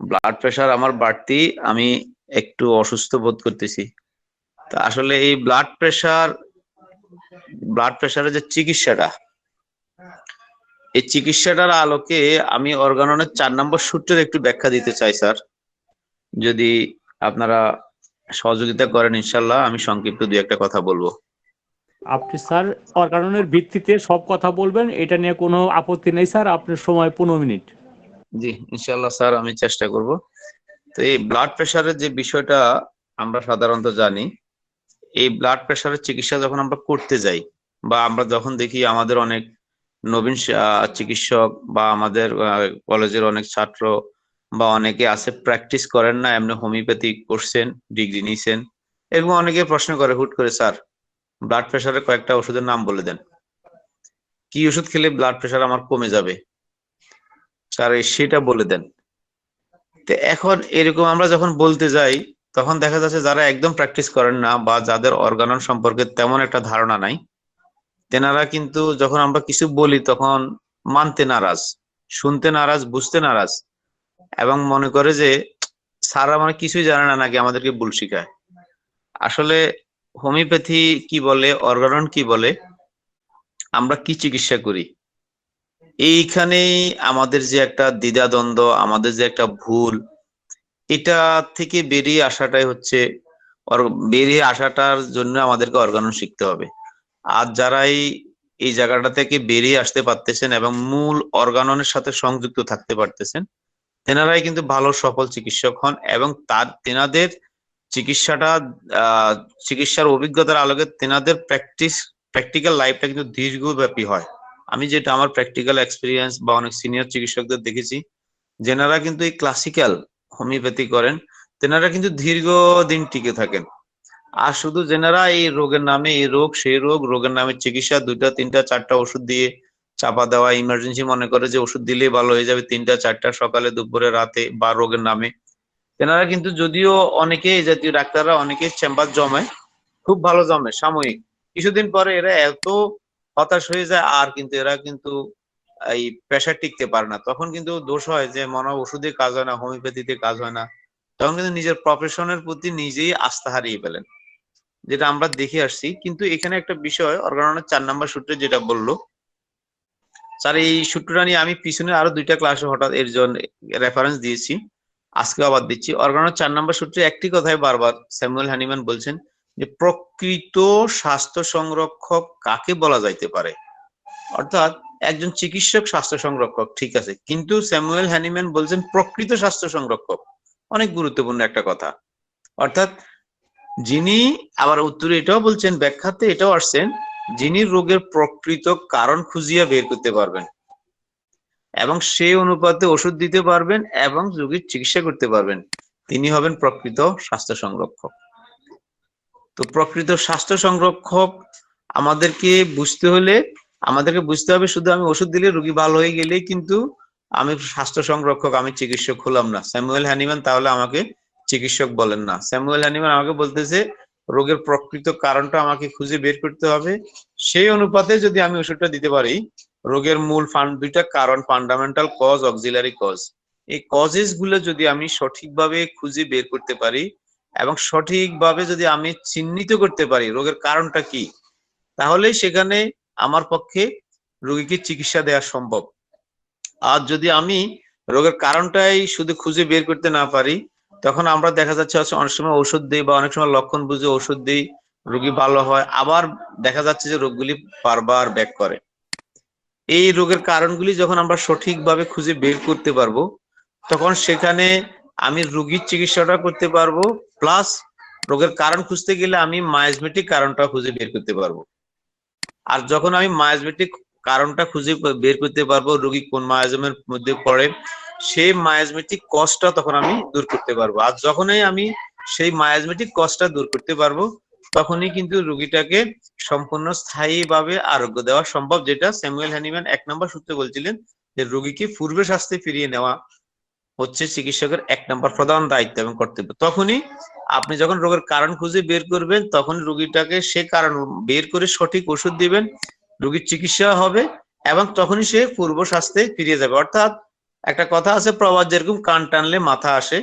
Blood pressure আমার বাড়তি, আমি একটু অসুস্থ বোধ করতেছি। তা আসলে এই ব্লাড প্রেশারের যে চিকিৎসাটা, এই চিকিৎসাটার আলোকে আমি অর্গাননের 4 নম্বর সূত্রের একটু ব্যাখ্যা দিতে চাই স্যার। যদি আপনারা সহযোগিতা করেন ইনশাল্লাহ আমি সংক্ষিপ্ত দুই একটা কথা বলবো। আপনি স্যার অর্গাননের ভিত্তিতে সব কথা বলবেন, এটা নিয়ে কোনো আপত্তি নেই স্যার। আপনার সময় 15 মিনিট। জি ইনশাল্লাহ স্যার, আমি চেষ্টা করব। তো এই ব্লাড প্রেশারের যে বিষয়টা আমরা সাধারণত জানি, এই ব্লাড প্রেশারের চিকিৎসা যখন আমরা করতে যাই, বা আমরা যখন দেখি আমাদের অনেক নবীন চিকিৎসক বা আমাদের কলেজের অনেক ছাত্র বা অনেকে আছে প্র্যাকটিস করেন না, এমনি হোমিওপ্যাথি করছেন, ডিগ্রি নিছেন, এরকম অনেকে প্রশ্ন করে হুট করে, স্যার ব্লাড প্রেশারের কয়েকটা ওষুধের নাম বলে দেন, কি ওষুধ খেলে ব্লাড প্রেশার আমার কমে যাবে স্যার, সেটা বলে দেন। তো এখন এরকম আমরা যখন বলতে যাই, তখন দেখা যাচ্ছে যারা একদম প্র্যাকটিস করেন না বা যাদের অর্গানন সম্পর্কে তেমন একটা ধারণা নাই, তেনারা কিন্তু যখন আমরা কিছু বলি তখন মানতে নারাজ, শুনতে নারাজ, বুঝতে নারাজ, এবং মনে করে যে স্যার মানে কিছুই জানে না, নাকি আমাদেরকে ভুল শিখায়। আসলে হোমিওপ্যাথি কি বলে, অর্গানন কি বলে, আমরা কি চিকিৎসা করি, এইখানেই আমাদের যে একটা দ্বিধাদ্বন্দ্ব, আমাদের যে একটা ভুল, এটা থেকে বেরিয়ে আসাটাই হচ্ছে, বেরিয়ে আসাটার জন্য আমাদেরকে অর্গানন শিখতে হবে। আর যারাই এই জায়গাটা থেকে বেরিয়ে আসতে পারতেছেন এবং মূল অর্গাননের সাথে সংযুক্ত থাকতে পারতেছেন, তেনারাই কিন্তু ভালো সফল চিকিৎসক হন, এবং তেনাদের চিকিৎসাটা চিকিৎসার অভিজ্ঞতার আলোকে তেনাদের প্র্যাকটিক্যাল লাইফটা কিন্তু দীর্ঘব্যাপী হয়। আমি যেটা আমার প্র্যাকটিক্যাল এক্সপিরিয়েন্স বা অনেক সিনিয়র চিকিৎসকদের দেখেছি, যেনারা কিন্তু এই ক্লাসিক্যাল হোমিওপ্যাথি করেন, তেনারা কিন্তু দীর্ঘদিন টিকে থাকেন। আর শুধু যেনারা এই রোগের নামে, এই রোগ সেই রোগ, রোগের নামে চিকিৎসা, 2টা 3টা 4টা ওষুধ দিয়ে চাপা দেওয়া, ইমার্জেন্সি মনে করে যে ওষুধ দিলেই ভালো হয়ে যাবে, 3টা 4টা সকালে দুপুরে রাতে, বা রোগের নামে, তেনারা কিন্তু, যদিও অনেকে এই জাতীয় ডাক্তাররা অনেকে চেম্বার জমায়, খুব ভালো জমে সাময়িক, কিছুদিন পরে এরা এত হতাশ হয়ে যায়, আর কিন্তু এরা কিন্তু এই প্রেশার টিকতে পারে না। তখন কিন্তু দোষ হয় যে মনে হয় ওষুধে কাজ হয় না, হোমিওপ্যাথিতে কাজ হয় না, তখন কিন্তু নিজের প্রফেশনের প্রতি নিজেই আস্থা হারিয়ে ফেলেন, যেটা আমরা দেখে আসছি। কিন্তু এখানে একটা বিষয়, অর্গাননের 4 নম্বর সূত্রে যেটা বললো স্যার, এই সূত্রটা নিয়ে আমি পিছনে আরো 2টা ক্লাসে হঠাৎ এর জন্য রেফারেন্স দিয়েছি, আজকে আবার দিচ্ছি। অর্গাননের 4 নম্বর সূত্রে একটি কথাই বারবার স্যামুয়েল হ্যানিম্যান বলছেন, যে প্রকৃত স্বাস্থ্য সংরক্ষক কাকে বলা যাইতে পারে। অর্থাৎ একজন চিকিৎসক স্বাস্থ্য সংরক্ষক ঠিক আছে, কিন্তু স্যামুয়েল হ্যানিম্যান বলছেন প্রকৃত স্বাস্থ্য সংরক্ষক, অনেক গুরুত্বপূর্ণ একটা কথা। অর্থাৎ যিনি, আবার উত্তরে এটাও বলছেন, ব্যাখ্যাতে এটাও আসছেন, যিনি রোগের প্রকৃত কারণ খুঁজিয়া বের করতে পারবেন এবং সেই অনুপাতে ওষুধ দিতে পারবেন এবং রোগীর চিকিৎসা করতে পারবেন, তিনি হবেন প্রকৃত স্বাস্থ্য সংরক্ষক। তো প্রকৃত স্বাস্থ্য সংরক্ষক আমাদেরকে বুঝতে হলে, আমাদেরকে বুঝতে হবে শুধু আমি ওষুধ দিলে রোগী ভালো হয়ে গেলেই কিন্তু আমি স্বাস্থ্য সংরক্ষক, আমি চিকিৎসক হলাম না। স্যামুয়েল হ্যানিম্যান তাহলে আমাকে চিকিৎসক বলেন না। স্যামুয়েল হ্যানিম্যান আমাকে বলতেছে রোগের প্রকৃত কারণটা আমাকে খুঁজে বের করতে হবে, সেই অনুপাতে যদি আমি ওষুধটা দিতে পারি, রোগের মূল 2টা কারণ, ফান্ডামেন্টাল কজ, অক্সিলারি কজ, এই কজেস গুলো যদি আমি সঠিকভাবে খুঁজে বের করতে পারি এবং সঠিকভাবে যদি আমি চিহ্নিত করতে পারি রোগের কারণটা কি, তাহলে সেখানে আমার পক্ষে রোগীকে চিকিৎসা দেওয়া সম্ভব। আর যদি আমি রোগের কারণটাই শুধু খুঁজে বের করতে না পারি, তখন আমরা দেখা যাচ্ছে অনেক সময় ওষুধ দিই বা অনেক সময় লক্ষণ বুঝে ওষুধ দিই, রোগী ভালো হয়, আবার দেখা যাচ্ছে যে রোগগুলি বারবার ব্যাক করে। এই রোগের কারণগুলি যখন আমরা সঠিকভাবে খুঁজে বের করতে পারবো, তখন সেখানে আমি রোগীর চিকিৎসাটা করতে পারবো, প্লাস রোগের কারণ খুঁজতে গেলে আমি মায়োজমেটিক কারণটা খুঁজে বের করতে পারবো। আর যখন আমি মায়োজমেটিক কারণটা খুঁজে বের করতে পারবো, রোগী কোন মায়োজমের মধ্যে পড়ে, সেই মায়োজমেটিক কজটা তখন আমি দূর করতে পারবো। আর যখনই আমি সেই মায়োজমেটিক কজটা দূর করতে পারবো, তখনই কিন্তু রোগীটাকে সম্পূর্ণ স্থায়ীভাবে আরোগ্য দেওয়া সম্ভব, যেটা স্যামুয়েল হ্যানিম্যান 1 নম্বর সূত্রে বলছিলেন, যে রোগীকে পূর্বে স্বাস্থ্যে ফিরিয়ে নেওয়া হচ্ছে চিকিৎসকের 1 নম্বর প্রধান দায়িত্ব এবং কর্তব্য। তখনই আপনি যখন রোগের কারণ খুঁজে বের করবেন, তখন রোগীটাকে সে কারণ বের করে সঠিক ওষুধ দিবেন, রোগীর চিকিৎসা হবে এবং তখনই সে পূর্ব স্বাস্থ্যে ফিরে যাবে। অর্থাৎ একটা কথা আছে, প্রবাদ যেরকম কান টানলে মাথা আসে,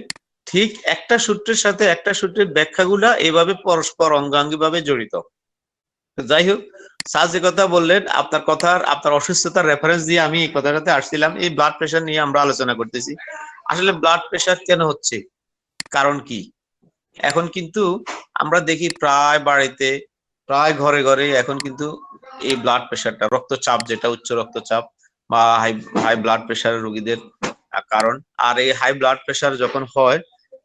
ঠিক একটা সূত্রের সাথে একটা সূত্রের ব্যাখ্যাগুলা এভাবে পরস্পর অঙ্গাঙ্গি ভাবে জড়িত। যাই হোক, স্যার যে কথা বললেন, আপনার অসুস্থতার রেফারেন্স দিয়ে আমি এই কথাটাতে আসছিলাম। এই ব্লাড প্রেশার নিয়ে আমরা আলোচনা করতেছি। আসলে ব্লাড প্রেশার কেন হচ্ছে, কারণ কি? এখন কিন্তু আমরা দেখি প্রায় বাড়িতে, প্রায় ঘরে ঘরে এখন কিন্তু এই ব্লাড প্রেশারটা, রক্তচাপ, যেটা উচ্চ রক্তচাপ বা হাই হাই ব্লাড প্রেশার রোগীদের কারণ। আর এই হাই ব্লাড প্রেশার যখন হয়,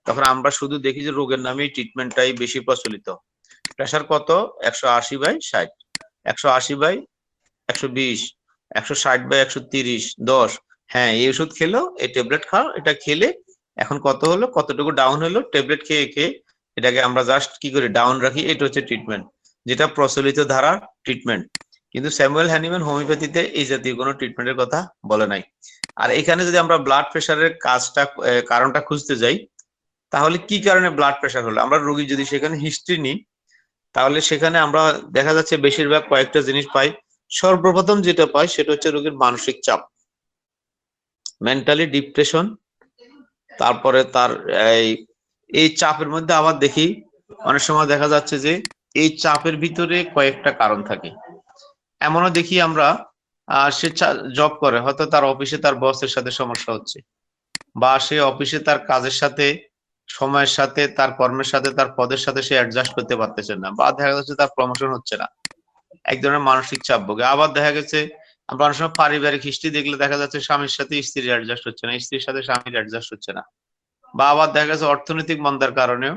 তখন আমরা শুধু দেখি যে রোগের নামেই ট্রিটমেন্টটাই বেশি প্রচলিত। প্রেশার কত? 180/60, 180/120, 160/130, 10। হ্যাঁ, এই ওষুধ খেলো, এই ট্যাবলেট খাও, এটা খেলে এখন কত হলো, কতটুকু ডাউন হলো, ট্যাবলেট খেয়ে খেয়ে এটাকে আমরা জাস্ট কি করি, ডাউন রাখি। এটা হচ্ছে ট্রিটমেন্ট, যেটা প্রচলিত ধারার ট্রিটমেন্ট। কিন্তু স্যামুয়েল হ্যানিম্যান হোমিওপ্যাথিতে এই জাতীয় কোনো ট্রিটমেন্টের কথা বলে নাই। আর এখানে যদি আমরা ব্লাড প্রেশারের কারণটা খুঁজতে যাই, তাহলে কি কারণে ব্লাড প্রেশার হলো, আমরা রোগী যদি সেখানে হিস্ট্রি নিই, তাহলে সেখানে আমরা দেখা যাচ্ছে বেশিরভাগ কয়েকটা জিনিস পাই। সর্বপ্রথম যেটা পাই সেটা হচ্ছে রোগীর মানসিক চাপ, মেন্টালি ডিপ্রেশন। তারপরে তার এই এই চাপের মধ্যে আবার দেখি অনেক সময় দেখা যাচ্ছে যে এই চাপের ভিতরে কয়েকটা কারণ থাকে। এমনও দেখি আমরা সে জব করে, হয়তো তার অফিসে তার বসের সাথে সমস্যা হচ্ছে, বা সে অফিসে তার কাজের সাথে, সময়ের সাথে, তার কর্মের সাথে, তার পদের সাথে সে অ্যাডজাস্ট করতে পারতেছে না, বা দেখা যাচ্ছে তার প্রমোশন হচ্ছে না, এক ধরনের মানসিক চাপ ভোগে। আবার দেখা গেছে আমরা অনেক সময় পারিবারিক হিস্ট্রি দেখলে দেখা যাচ্ছে স্বামীর সাথে স্ত্রীর অ্যাডজাস্ট হচ্ছে না, স্ত্রীর সাথে স্বামীর অ্যাডজাস্ট হচ্ছে না। বা আবার দেখা গেছে অর্থনৈতিক মন্দার কারণেও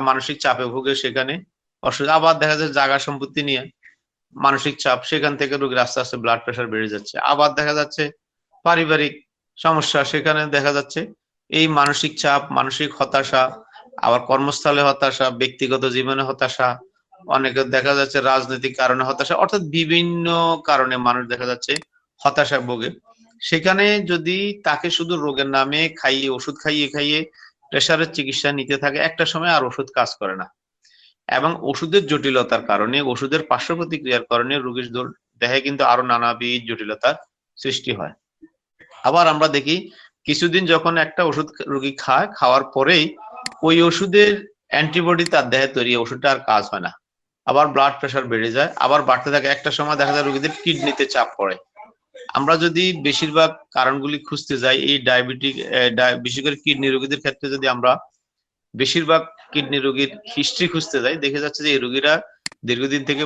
মানসিক চাপে ভুগে, সেখানে অসুবিধা। আবার দেখা যাচ্ছে জায়গা সম্পত্তি নিয়ে মানসিক চাপ, সেখান থেকে রোগীর আস্তে আস্তে ব্লাড প্রেশার বেড়ে যাচ্ছে। আবার দেখা যাচ্ছে পারিবারিক সমস্যা, সেখানে দেখা যাচ্ছে এই মানসিক চাপ, মানসিক হতাশা, আবার কর্মস্থলে হতাশা, ব্যক্তিগত জীবনে হতাশা, অনেকে দেখা যাচ্ছে রাজনৈতিক কারণে হতাশা, অর্থাৎ বিভিন্ন কারণে মানুষ দেখা যাচ্ছে হতাশা ভোগে। সেখানে যদি তাকে শুধু রোগের নামে খাইয়ে, ওষুধ খাইয়ে খাইয়ে প্রেশারের চিকিৎসা নিতে থাকে, একটা সময় আর ওষুধ কাজ করে না। এবং ওষুধের জটিলতার কারণে, ওষুধের পার্শ্ব প্রতিক্রিয়ার কারণে রোগীর দেহে কিন্তু আরো নানাবিধ জটিলতার সৃষ্টি হয়। আবার আমরা দেখি কিছুদিন যখন একটা ওষুধ রোগী খায়, খাওয়ার পরেই ওই ওষুধের অ্যান্টিবডি তার দেহে তৈরি, ওষুধটা আর কাজ হয় না, আবার ব্লাড প্রেশার বেড়ে যায়, আবার বাড়তে থাকে। একটা সময় দেখা যায় রোগীদের কিডনিতে চাপ পড়ে। আমরা যদি বেশিরভাগ কারণগুলি খুঁজতে যাই, এই ডায়াবেটিক, বিশেষ করে কিডনি রোগীদের ক্ষেত্রে যদি আমরা বেশিরভাগ কিডনি রোগীর হিস্ট্রি খুঁজতে যাই, দেখে যাচ্ছে যে এই রোগীরা দীর্ঘদিন থেকে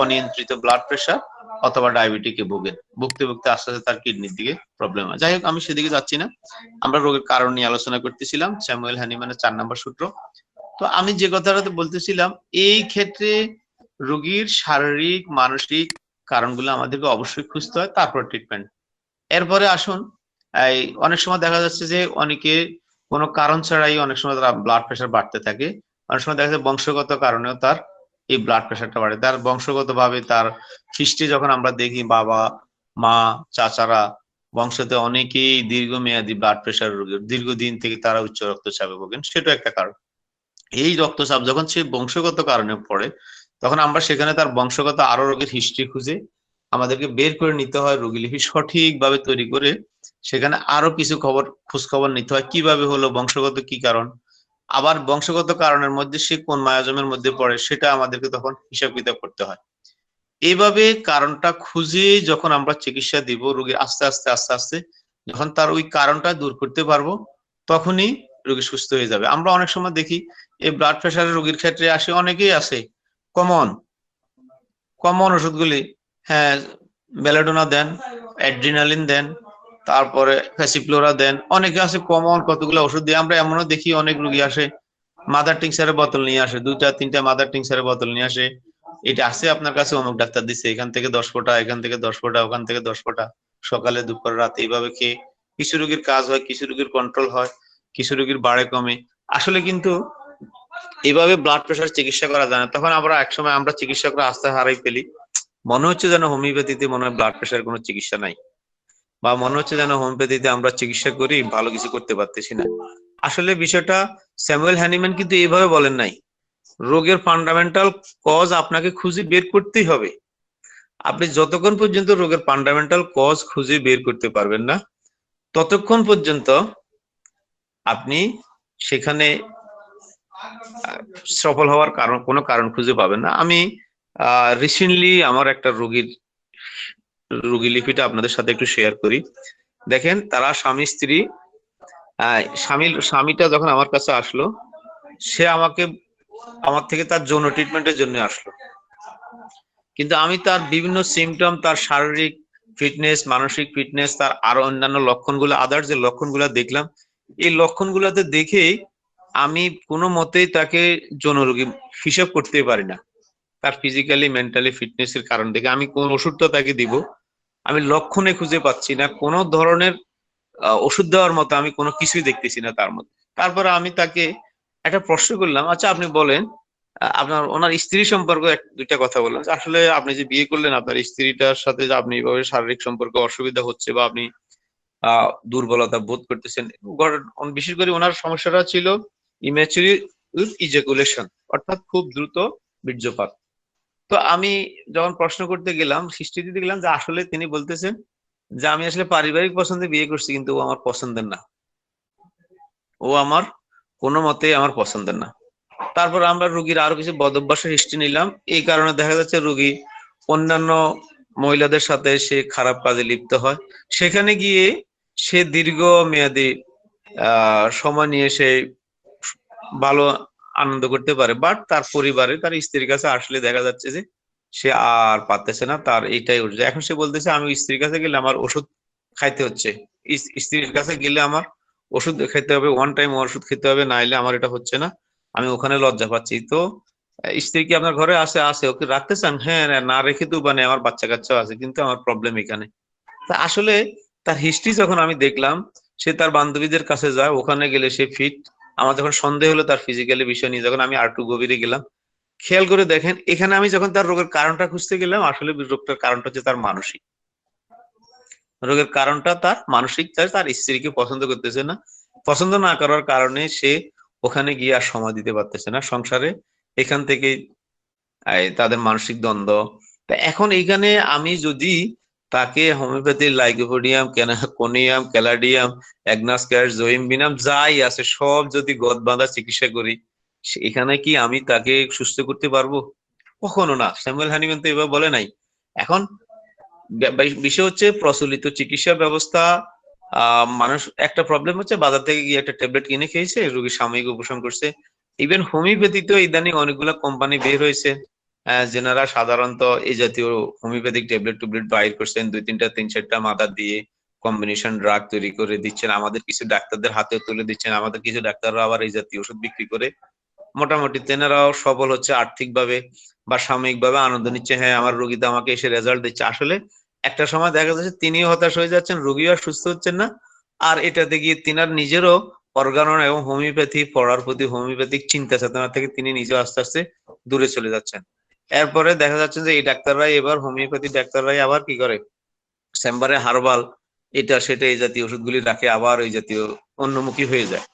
অনিয়ন্ত্রিত ব্লাড প্রেশার অথবা ডায়াবেটিকে ভুগতে ভুগতে আস্তে আস্তে তার কিডনির দিকে প্রবলেম হয়। যাই হোক, আমি সেদিকে যাচ্ছি না, আমরা রোগের কারণ নিয়ে আলোচনা করতেছিলাম, স্যামুয়েল হ্যানিম্যানের 4 নম্বর সূত্র। তো আমি যে কথাটা বলতেছিলাম, এই ক্ষেত্রে রোগীর শারীরিক মানসিক কারণগুলো আমাদেরকে অবশ্যই খুঁজতে হয়, তারপর ট্রিটমেন্ট। এরপরে আসুন, এই অনেক সময় দেখা যাচ্ছে যে অনেকে কোনো কারণ ছাড়াই অনেক সময় তার ব্লাড প্রেশার বাড়তে থাকে। অনেক সময় দেখা যাচ্ছে বংশগত কারণেও তার এই ব্লাড প্রেশারটা বাড়ে। তার বংশগত ভাবে তার হিস্ট্রি যখন আমরা দেখি, বাবা, মা, চাচারা বংশতে অনেকেই দীর্ঘমেয়াদী ব্লাড প্রেশার রোগী, দীর্ঘদিন থেকে তারা উচ্চ রক্তচাপে ভোগেন, সেটা একটা কারণ। এই রক্তচাপ যখন সে বংশগত কারণে পড়ে, তখন আমরা সেখানে তার বংশগত আরো রোগের হিস্ট্রি খুঁজে আমাদেরকে বের করে নিতে হয়, রোগী লিপি সঠিকভাবে তৈরি করে সেখানে আরো কিছু খোঁজ খবর নিতে হয়, কিভাবে হলো, বংশগত কি কারণ, আবার বংশগত কারণের মধ্যে সে কোন মায়াজমের মধ্যে পড়ে, সেটা আমাদেরকে তখন হিসাব কিতাব করতে হয়। এইভাবে কারণটা খুঁজে যখন আমরা চিকিৎসা দিব, রোগী আস্তে আস্তে আস্তে আস্তে যখন তার ওই কারণটা দূর করতে পারবো, তখনই রোগী সুস্থ হয়ে যাবে। আমরা অনেক সময় দেখি এই ব্লাড প্রেশারের রোগীর ক্ষেত্রে আসে, অনেকেই আছে কমন কমন ওষুধগুলি, হ্যাঁ, বেলাডোনা দেন, অ্যাড্রিনালিন দেন, তারপরে ফ্যাসিফ্লোরা দেন, অনেকে আছে কমন কতগুলো ওষুধ দিয়ে। আমরা এমনও দেখি অনেক রোগী আসে মাদার টিংসারের বোতল নিয়ে আসে, 2-3টা মাদার টিংসারের বোতল নিয়ে আসে, এটা আছে আপনার কাছে, অমুক ডাক্তার দিচ্ছে, এখান থেকে 10 ফোঁটা, এখান থেকে 10 ফোঁটা, ওখান থেকে 10 ফোঁটা, সকালে দুপুর রাতে, এইভাবে খেয়ে কিছু রোগীর কাজ হয়, কিছু রোগীর কন্ট্রোল হয়, কিছু রোগীর বাড়ে কমে। আসলে কিন্তু এইভাবে ব্লাড প্রেশার চিকিৎসা করা যায় না। তখন আমরা একসময় আমরা চিকিৎসকরা আস্থা হারাই ফেলি, মনে হচ্ছে যেন হোমিওপ্যাথিতে মনে হয় ব্লাড প্রেশার কোনো চিকিৎসা নাই, বা মনে হচ্ছে যেন হোমিওপ্যাথিতে আমরা চিকিৎসা করি, ভালো কিছু করতে পারতেছি না। আসলে বিষয়টা স্যামুয়েল হ্যানিম্যান কিন্তু এইভাবে বলেন নাই। রোগের ফান্ডামেন্টাল কজ আপনাকে খুঁজে বের করতেই হবে। আপনি যতক্ষণ পর্যন্ত রোগের ফান্ডামেন্টাল কজ খুঁজে বের করতে পারবেন না, ততক্ষণ পর্যন্ত আপনি সেখানে সফল হওয়ার কোনো কারণ খুঁজে পাবেন না। আমি রিসেন্টলি আমার একটা রোগী লিপিটা আপনাদের সাথে একটু শেয়ার করি। দেখেন, তারা স্বামী স্ত্রী, স্বামীটা যখন আমার কাছে আসলো, সে আমার থেকে তার যৌন ট্রিটমেন্টের জন্য আসলো, কিন্তু আমি তার বিভিন্ন সিমটম, তার শারীরিক ফিটনেস, মানসিক ফিটনেস, তার আরো অন্যান্য লক্ষণগুলো, আদার্স যে লক্ষণগুলো দেখলাম, এই লক্ষণগুলোতে দেখেই আমি কোনো মতেই তাকে যৌন রোগী হিসাব করতে পারি না। তার ফিজিক্যালি মেন্টালি ফিটনেস এর কারণ দেখে আমি কোন ওষুধটা তাকে দিব, আমি লক্ষণে খুঁজে পাচ্ছি না, কোন ধরনের ওষুধ দেওয়ার মতো আমি কোনো কিছুই দেখতেছি না তার মধ্যে। তারপরে আমি তাকে একটা প্রশ্ন করলাম, আচ্ছা আপনি বলেন, ওনার স্ত্রী সম্পর্কে দুইটা কথা বললাম, আসলে আপনি যে বিয়ে করলেন, আপনার স্ত্রীটার সাথে যে আপনি এইভাবে শারীরিক সম্পর্কে অসুবিধা হচ্ছে বা আপনি দুর্বলতা বোধ করতেছেন, বিশেষ করে ওনার সমস্যাটা ছিল ইম্যাচুরি উইথ ইজাকুলেশন, অর্থাৎ খুব দ্রুত বীর্যপাত। তো আমি যখন প্রশ্ন করতে গেলাম, সৃষ্টি দিতে গেলাম, যে আসলে তিনি বলতেছেন যে আমি আসলে পারিবারিক পছন্দে বিয়ে করছি, কিন্তু ও আমার পছন্দের না, ও আমার কোনো মতেই আমার পছন্দের না। তারপর আমরা রোগীর আরো কিছু বদভ্যাসের হিস্ট্রি নিলাম। এই কারণে দেখা যাচ্ছে রোগী অন্যান্য মহিলাদের সাথে সে খারাপ কাজে লিপ্ত হয়, সেখানে গিয়ে সে দীর্ঘ মেয়াদী সময় নিয়ে সে ভালো আনন্দ করতে পারে, বাট তার পরিবারে তার স্ত্রীর কাছে আসলে দেখা যাচ্ছে যে সে আর পারতেছে না, তার এইটাই উঠছে। এখন সে বলতেছে আমি স্ত্রীর কাছে গেলে আমার ওষুধ খাইতে হচ্ছে, স্ত্রীর কাছে গেলে আমার ওষুধ খেতে হবে, ওয়ান টাইম ওষুধ খেতে হবে, না হলে আমার এটা হচ্ছে না, আমি ওখানে লজ্জা পাচ্ছি। তো স্ত্রী কি আপনার ঘরে আসে ওকে রাখতে চান? হ্যাঁ, না রেখে তো মানে আমার বাচ্চা কাচ্চাও আছে, কিন্তু আমার প্রবলেম এখানে। তা আসলে তার হিস্ট্রি যখন আমি দেখলাম, সে তার বান্ধবীদের কাছে যায়, ওখানে গেলে সে ফিট। আমার যখন সন্দেহ হলো তার ফিজিক্যালি বিষয় নিয়ে, যখন আমি আরেকটু গভীরে গেলাম, খেয়াল করে দেখেন, এখানে আমি যখন তার রোগের কারণটা খুঁজতে গেলাম, আসলে রোগটার কারণটা হচ্ছে তার মানসিক। রোগের কারণটা তার মানসিক, তার স্ত্রীকে পছন্দ করতেছে না, পছন্দ না করার কারণে সে ওখানে গিয়ে আর সময় দিতে পারতেছে না সংসারে। এখান থেকে তাদের মানসিক দ্বন্দ্ব। তা এখন এইখানে আমি যদি তাকে হোমিওপ্যাথি লাইকোপোডিয়াম, কোনিয়াম, ক্যালাডিয়াম, অ্যাগনাসকার, জোইমবিনাম যাই আছে সব যদি গদ বাঁধা চিকিৎসা করি, এখানে কি আমি তাকে সুস্থ করতে পারবো? কখনো না। স্যামুয়েল হানিম্যান তো এবার বলে নাই। এখন বিষয় হচ্ছে প্রচলিত চিকিৎসা ব্যবস্থা, মানুষ একটা প্রবলেম হচ্ছে বাজার থেকে গিয়ে একটা ট্যাবলেট কিনে খেয়েছে, রোগীর সাময়িক উপশম করছে। ইভেন হোমিওপ্যাথিতেও ইদানিং অনেকগুলো কোম্পানি বের হয়েছে, যেনারা সাধারণত এই জাতীয় হোমিওপ্যাথিক ট্যাবলেট বাইর করছেন, তিন চারটা মাদার দিয়ে কম্বিনেশন ড্রাগ তৈরি করে দিচ্ছেন, আমাদের কিছু ডাক্তারদের হাতে তুলে দিচ্ছেন, আমাদের কিছু ডাক্তাররা আবার এই জাতীয় ওষুধ বিক্রি করে মোটামুটি তেনারাও সবল হচ্ছে আর্থিকভাবে বা সাময়িকভাবে আনন্দ নিচ্ছে, হ্যাঁ আমার রোগী তো আমাকে এসে রেজাল্ট দিচ্ছে। আসলে একটা সময় দেখা যাচ্ছে তিনিও হতাশ হয়ে যাচ্ছেন, রোগীও আর সুস্থ হচ্ছেন না, আর এটাতে গিয়ে তিনার নিজেরও অর্গানন এবং হোমিওপ্যাথি পড়ার প্রতি হোমিওপ্যাথিক চিন্তা চেতনা থেকে তিনি নিজেও আস্তে আস্তে দূরে চলে যাচ্ছেন। এরপরে দেখা যাচ্ছে যে এই ডাক্তাররাই এবার হোমিওপ্যাথি ডাক্তাররাই আবার কি করে, চেম্বারে হার্বাল এটা সেটা এই জাতীয় ওষুধগুলি রাখে, আবার ওই জাতীয় অন্যমুখী হয়ে যায়।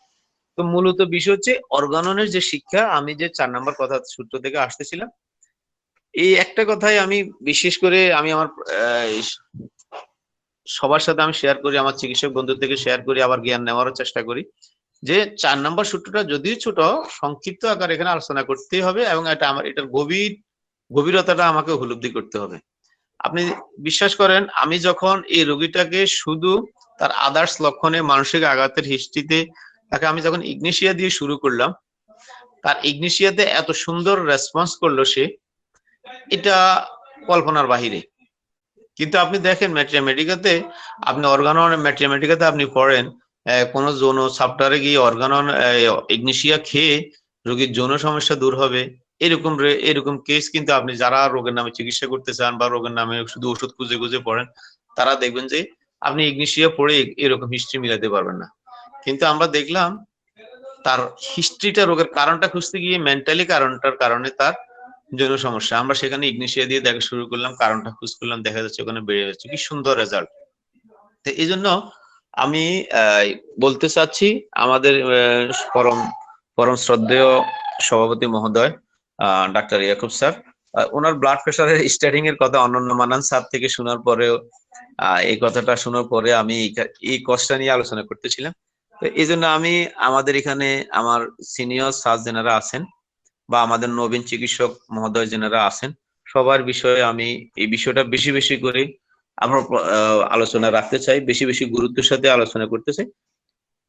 তো মূলত বিষয় হচ্ছে অর্গাননের যে শিক্ষা, আমি যে 4 নম্বর কথা সূত্র থেকে আসতেছিলাম, এই একটা কথাই আমি বিশেষ করে আমি আমার সবার সাথে আমি শেয়ার করি, আমার চিকিৎসক বন্ধুর থেকে শেয়ার করি, আবার জ্ঞান নেওয়ারও চেষ্টা করি, যে 4 নম্বর সূত্রটা যদিও ছোট, সংক্ষিপ্ত আকার এখানে আলোচনা করতেই হবে, এবং এটা আমার এটার গভীরতাটা আমাকে উপলব্ধি করতে হবে। আপনি বিশ্বাস করেন, আমি যখন এই রোগীটাকে শুধু তার আদার্স লক্ষণে মানসিক আঘাতের হিস্ট্রিতে তাকে আমি যখন ইগনিশিয়া দিয়ে শুরু করলাম, তার ইগনিশিয়াতে এত সুন্দর রেসপন্স করলো সে, এটা কল্পনার বাহিরে। কিন্তু আপনি দেখেন ম্যাথমেটিকাতে, আপনি অর্গানন ম্যাথমেটিকাতে আপনি পড়েন, কোন যৌন সাপ্টারে গিয়ে অর্গানন ইগনিশিয়া খেয়ে রোগীর যৌন সমস্যা দূর হবে, এরকম কেস কিন্তু আপনি যারা রোগের নামে চিকিৎসা করতে চান বা রোগের নামে শুধু ওষুধ খুঁজে খুঁজে পড়েন, তারা দেখবেন যে আপনি ইগনিশিয়া পড়ে এরকম হিস্ট্রি মিলাতে পারবেন না। কিন্তু আমরা দেখলাম তার হিস্ট্রিটা, রোগের কারণটা খুঁজতে গিয়ে মেন্টালি কারণটার কারণে তার যৌন সমস্যা, আমরা সেখানে ইগনিশিয়া দিয়ে দেখা শুরু করলাম, কারণটা খুঁজ করলাম, দেখা যাচ্ছে ওখানে বেড়ে যাচ্ছে, কি সুন্দর রেজাল্ট। তো এই জন্য আমি বলতে চাচ্ছি, আমাদের পরম পরম শ্রদ্ধেয় সভাপতি মহোদয় ডাক্তার ইয়াকুব স্যার, ওনার ব্লাড প্রেশারের স্টার্টিং এর কথা অনন্য মানান স্যার থেকে শোনার পরেও এই কথাটা শোনার পরে আমি এই কষ্টটা নিয়ে আলোচনা করতেছিলাম। তো এই জন্য আমি আমাদের এখানে আমার সিনিয়র সার্জন যারা আছেন বা আমাদের নবীন চিকিৎসক মহোদয় যারা আছেন, সবার বিষয়ে আমি এই বিষয়টা বেশি বেশি করে আমরা আলোচনা রাখতে চাই, বেশি বেশি গুরুত্বের সাথে আলোচনা করতে চাই।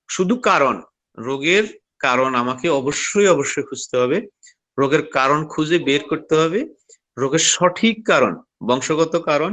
শুধু কারণ, রোগের কারণ আমাকে অবশ্যই অবশ্যই খুঁজতে হবে, রোগের কারণ খুঁজে বের করতে হবে, রোগের সঠিক কারণ, বংশগত কারণ।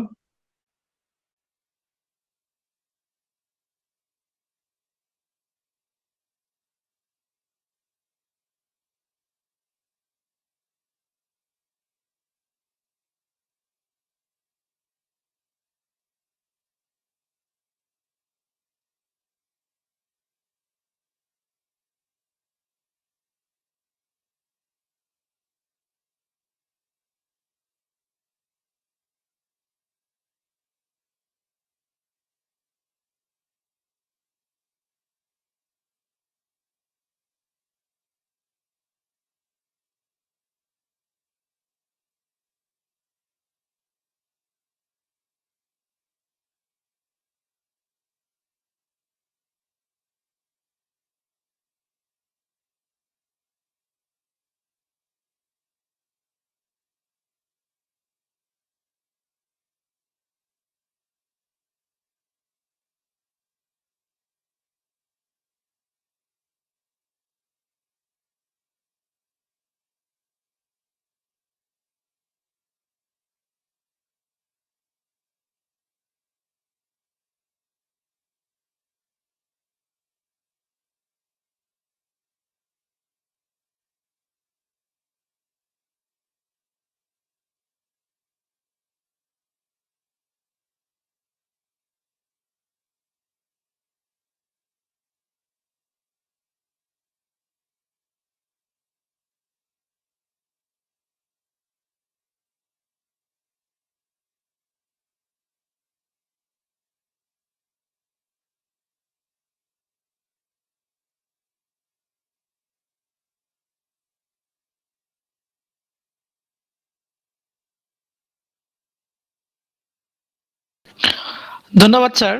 ধন্যবাদ স্যার।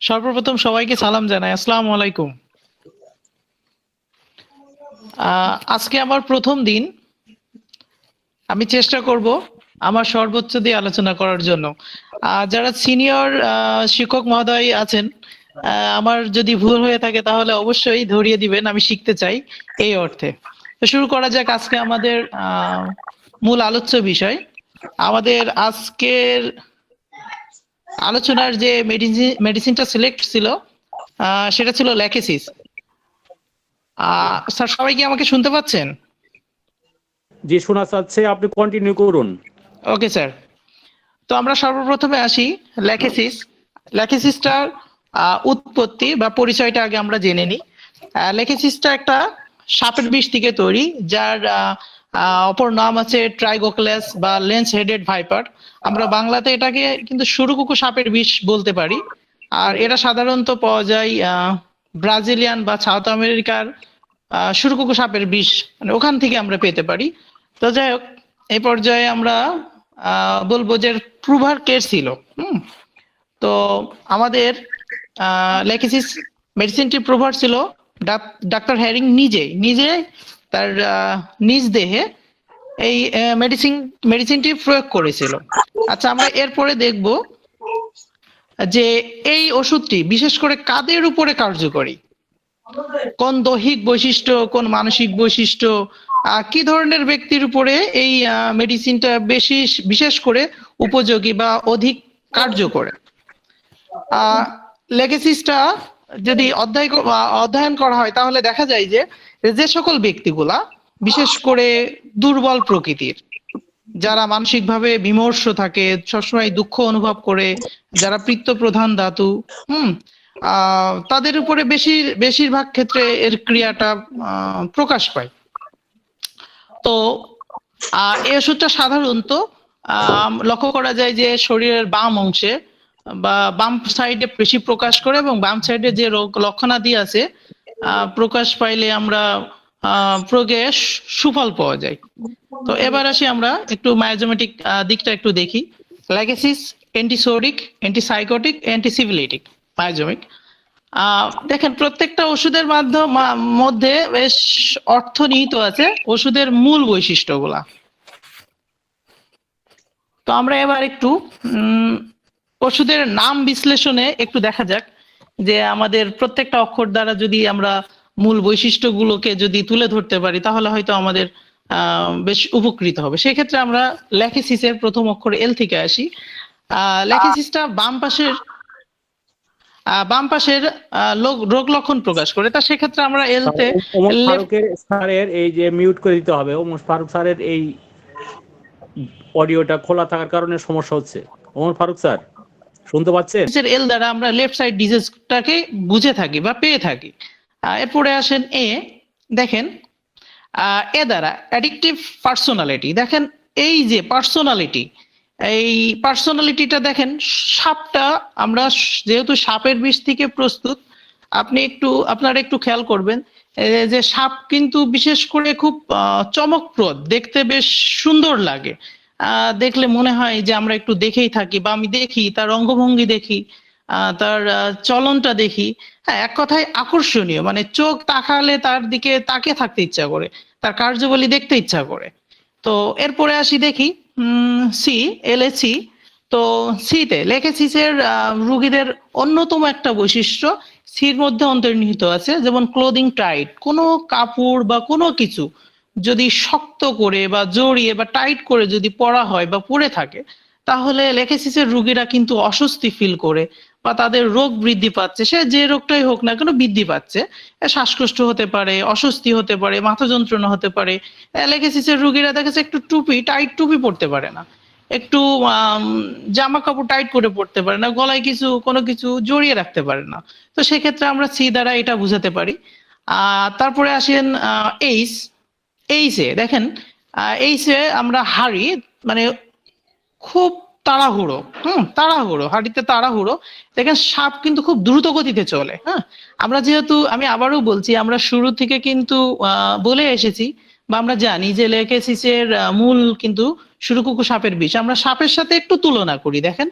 সর্বপ্রথম সবাইকে সালাম জানাই, আসসালামু আলাইকুম। আজকে আমার প্রথম দিন, আমি চেষ্টা করব আমার সর্বোচ্চ দিয়ে আলোচনা করার জন্য। যারা সিনিয়র শিক্ষক মহোদয় আছেন, আমার যদি ভুল হয়ে থাকে তাহলে অবশ্যই ধরিয়ে দিবেন, আমি শিখতে চাই এই অর্থে। তো শুরু করা যাক আজকে আমাদের মূল আলোচ্য বিষয়। আমাদের আজকের আলোচনার যে মেডিসিনটা সিলেক্ট ছিল সেটা ছিল ল্যাকেসিস। স্যার সবাই কি আমাকে শুনতে পাচ্ছেন? যে শোনা যাচ্ছে, আপনি কন্টিনিউ করুন। Okay sir. তো আমরা সর্বপ্রথমে আসি ল্যাকেসিস। ল্যাকেসিসটার উৎপত্তি বা পরিচয়টা আগে আমরা জেনে নিই। ল্যাকেসিসটা একটা সাপের বিষ থেকে তৈরি, যার অপর নাম আছে ট্রাইগোক্লেস বা লেন্স হেডেড ভাইপার। আমরা বাংলাতে এটাকে কিন্তু সুরকুকু সাপের বিষ বলতে পারি। আর এটা সাধারণত পাওয়া যায় ব্রাজিলিয়ান বা সাউথ আমেরিকার সুরকুকু সাপের বিষ, মানে ওখান থেকে আমরা পেতে পারি। তো যাই হোক, এই পর্যায়ে আমরা বলবো যে প্রুভার কেয়ার ছিল। তো আমাদের ল্যাকেসিস মেডিসিনটি প্রুভার ছিল ডাক্তার হ্যারিং নিজে তার নিজ দেহে এই মেডিসিনটি প্রয়োগ করেছিল। আচ্ছা, আমরা এরপরে দেখব যে এই ওষুধটি বিশেষ করে কাদের উপরে কার্যকরী, কোন দৈহিক বৈশিষ্ট্য, কোন মানসিক বৈশিষ্ট্য, কি ধরনের ব্যক্তির উপরে এই মেডিসিনটা বিশেষ করে উপযোগী বা অধিক কার্যকর। লেগেসিসটা যদি অধ্যয়ন করা হয় তাহলে দেখা যায় যে যে সকল ব্যক্তিগুলা বিশেষ করে দুর্বল প্রকৃতির, যারা মানসিকভাবে বিমর্ষ থাকে, সবসময় দুঃখ অনুভব করে, যারা পিত্ত প্রধান ধাতু, তাদের উপরে বেশিরভাগ ক্ষেত্রে এর ক্রিয়াটা প্রকাশ পায়। তো এই ওষুধটা সাধারণত লক্ষ্য করা যায় যে শরীরের বাম অংশে বা বাম সাইডে বেশি প্রকাশ করে, এবং বাম সাইডে যে রোগ লক্ষণাদি আছে প্রকাশ পাইলে আমরা প্রয়োগে সুফল পাওয়া যায়। তো এবার আসি আমরা একটু মায়োজোমেটিক দিকটা একটু দেখি। Lachesis antipsoric, antisycotic, antisyphilitic, miasmic. দেখেন প্রত্যেকটা ওষুধের মধ্যে বেশ অর্থ নিহিত আছে ওষুধের মূল বৈশিষ্ট্যগুলা। তো আমরা এবার একটু ওষুধের নাম বিশ্লেষণে একটু দেখা যাক যে আমাদের প্রত্যেকটা অক্ষর দ্বারা যদি আমরা মূল বৈশিষ্ট্যগুলোকে যদি তুলে ধরতে পারি তাহলে হয়তো আমাদের বেশ উপকৃত হবে। সেক্ষেত্রে আমরা ল্যাকেসিসের প্রথম অক্ষর এল থেকে আসি। ল্যাকেসিসটা বাম পাশের রোগ লক্ষণ প্রকাশ করে। তা সেক্ষেত্রে আমরা এলতে ওমর ফারুকের স্যারের এই যে মিউট করে দিতে হবে, ওমর ফারুক স্যারের এই অডিওটা খোলা থাকার কারণে সমস্যা হচ্ছে। ওমর ফারুক স্যার শুনতে পাচ্ছেন? এল দ্বারা আমরা লেফট সাইড ডিজিজটাকে বুঝে থাকি বা পেয়ে থাকি। এরপরে আসেন এ, দেখেন এ দ্বারা অ্যাডিকটিভ পার্সোনালিটি। দেখেন এই যে পার্সোনালিটি, এই পার্সোনালিটিটা দেখেন সাপটা, আমরা যেহেতু সাপের বিষ থেকে প্রস্তুত, আপনারা একটু খেয়াল করবেন যে সাপ কিন্তু বিশেষ করে খুব চমকপ্রদ, দেখতে বেশ সুন্দর লাগে। দেখলে মনে হয় যে আমরা একটু দেখেই থাকি বা আমি দেখি তার অঙ্গভঙ্গি দেখি, তার চলনটা দেখি। হ্যাঁ, এক কথায় আকর্ষণীয়, মানে চোখ তাকালে তার দিকে তাকিয়ে থাকতে ইচ্ছা করে, তার কার্যাবলী দেখতে ইচ্ছা করে। তো এরপরে আসি দেখি সি, এলএসি। তো সিতে লেকেসিসের রোগীদের অন্যতম একটা বৈশিষ্ট্য সির মধ্যে অন্তর্নিহিত আছে, যেমন ক্লোদিং টাইট। কোনো কাপড় বা কোনো কিছু যদি শক্ত করে বা জড়িয়ে বা টাইট করে যদি পরা হয় বা পরে থাকে তাহলে লেকেসিসের রোগীরা কিন্তু অস্বস্তি ফিল করে বা তাদের রোগ বৃদ্ধি পাচ্ছে, সে যে রোগটাই হোক না কেন বৃদ্ধি পাচ্ছে। শ্বাসকষ্ট হতে পারে, অস্বস্তি হতে পারে, মাথা যন্ত্রণা হতে পারে। লেকেসিসের রোগীরা দেখেছে একটু টাইট টুপি পরতে পারে না, একটু জামা কাপড় টাইট করে পড়তে পারে না, গলায় কোনো কিছু জড়িয়ে রাখতে পারে না। তো সেক্ষেত্রে আমরা সি দ্বারা এটা বুঝাতে পারি। তারপরে আসেন এইসে। দেখেন এইসে আমরা হাড়ি, মানে খুব তাড়াহুড়ো, হাঁড়িতে তাড়াহুড়ো। দেখেন সাপ কিন্তু খুব দ্রুত গতিতে চলে। হ্যাঁ, আমরা যেহেতু, আমি আবারও বলছি, আমরা শুরু থেকে কিন্তু বলে এসেছি বা আমরা জানি যে লেকেসিসের মূল কিন্তু শুরুকুকু সাপের বিষ। আমরা সাপের সাথে একটু তুলনা করি। দেখেন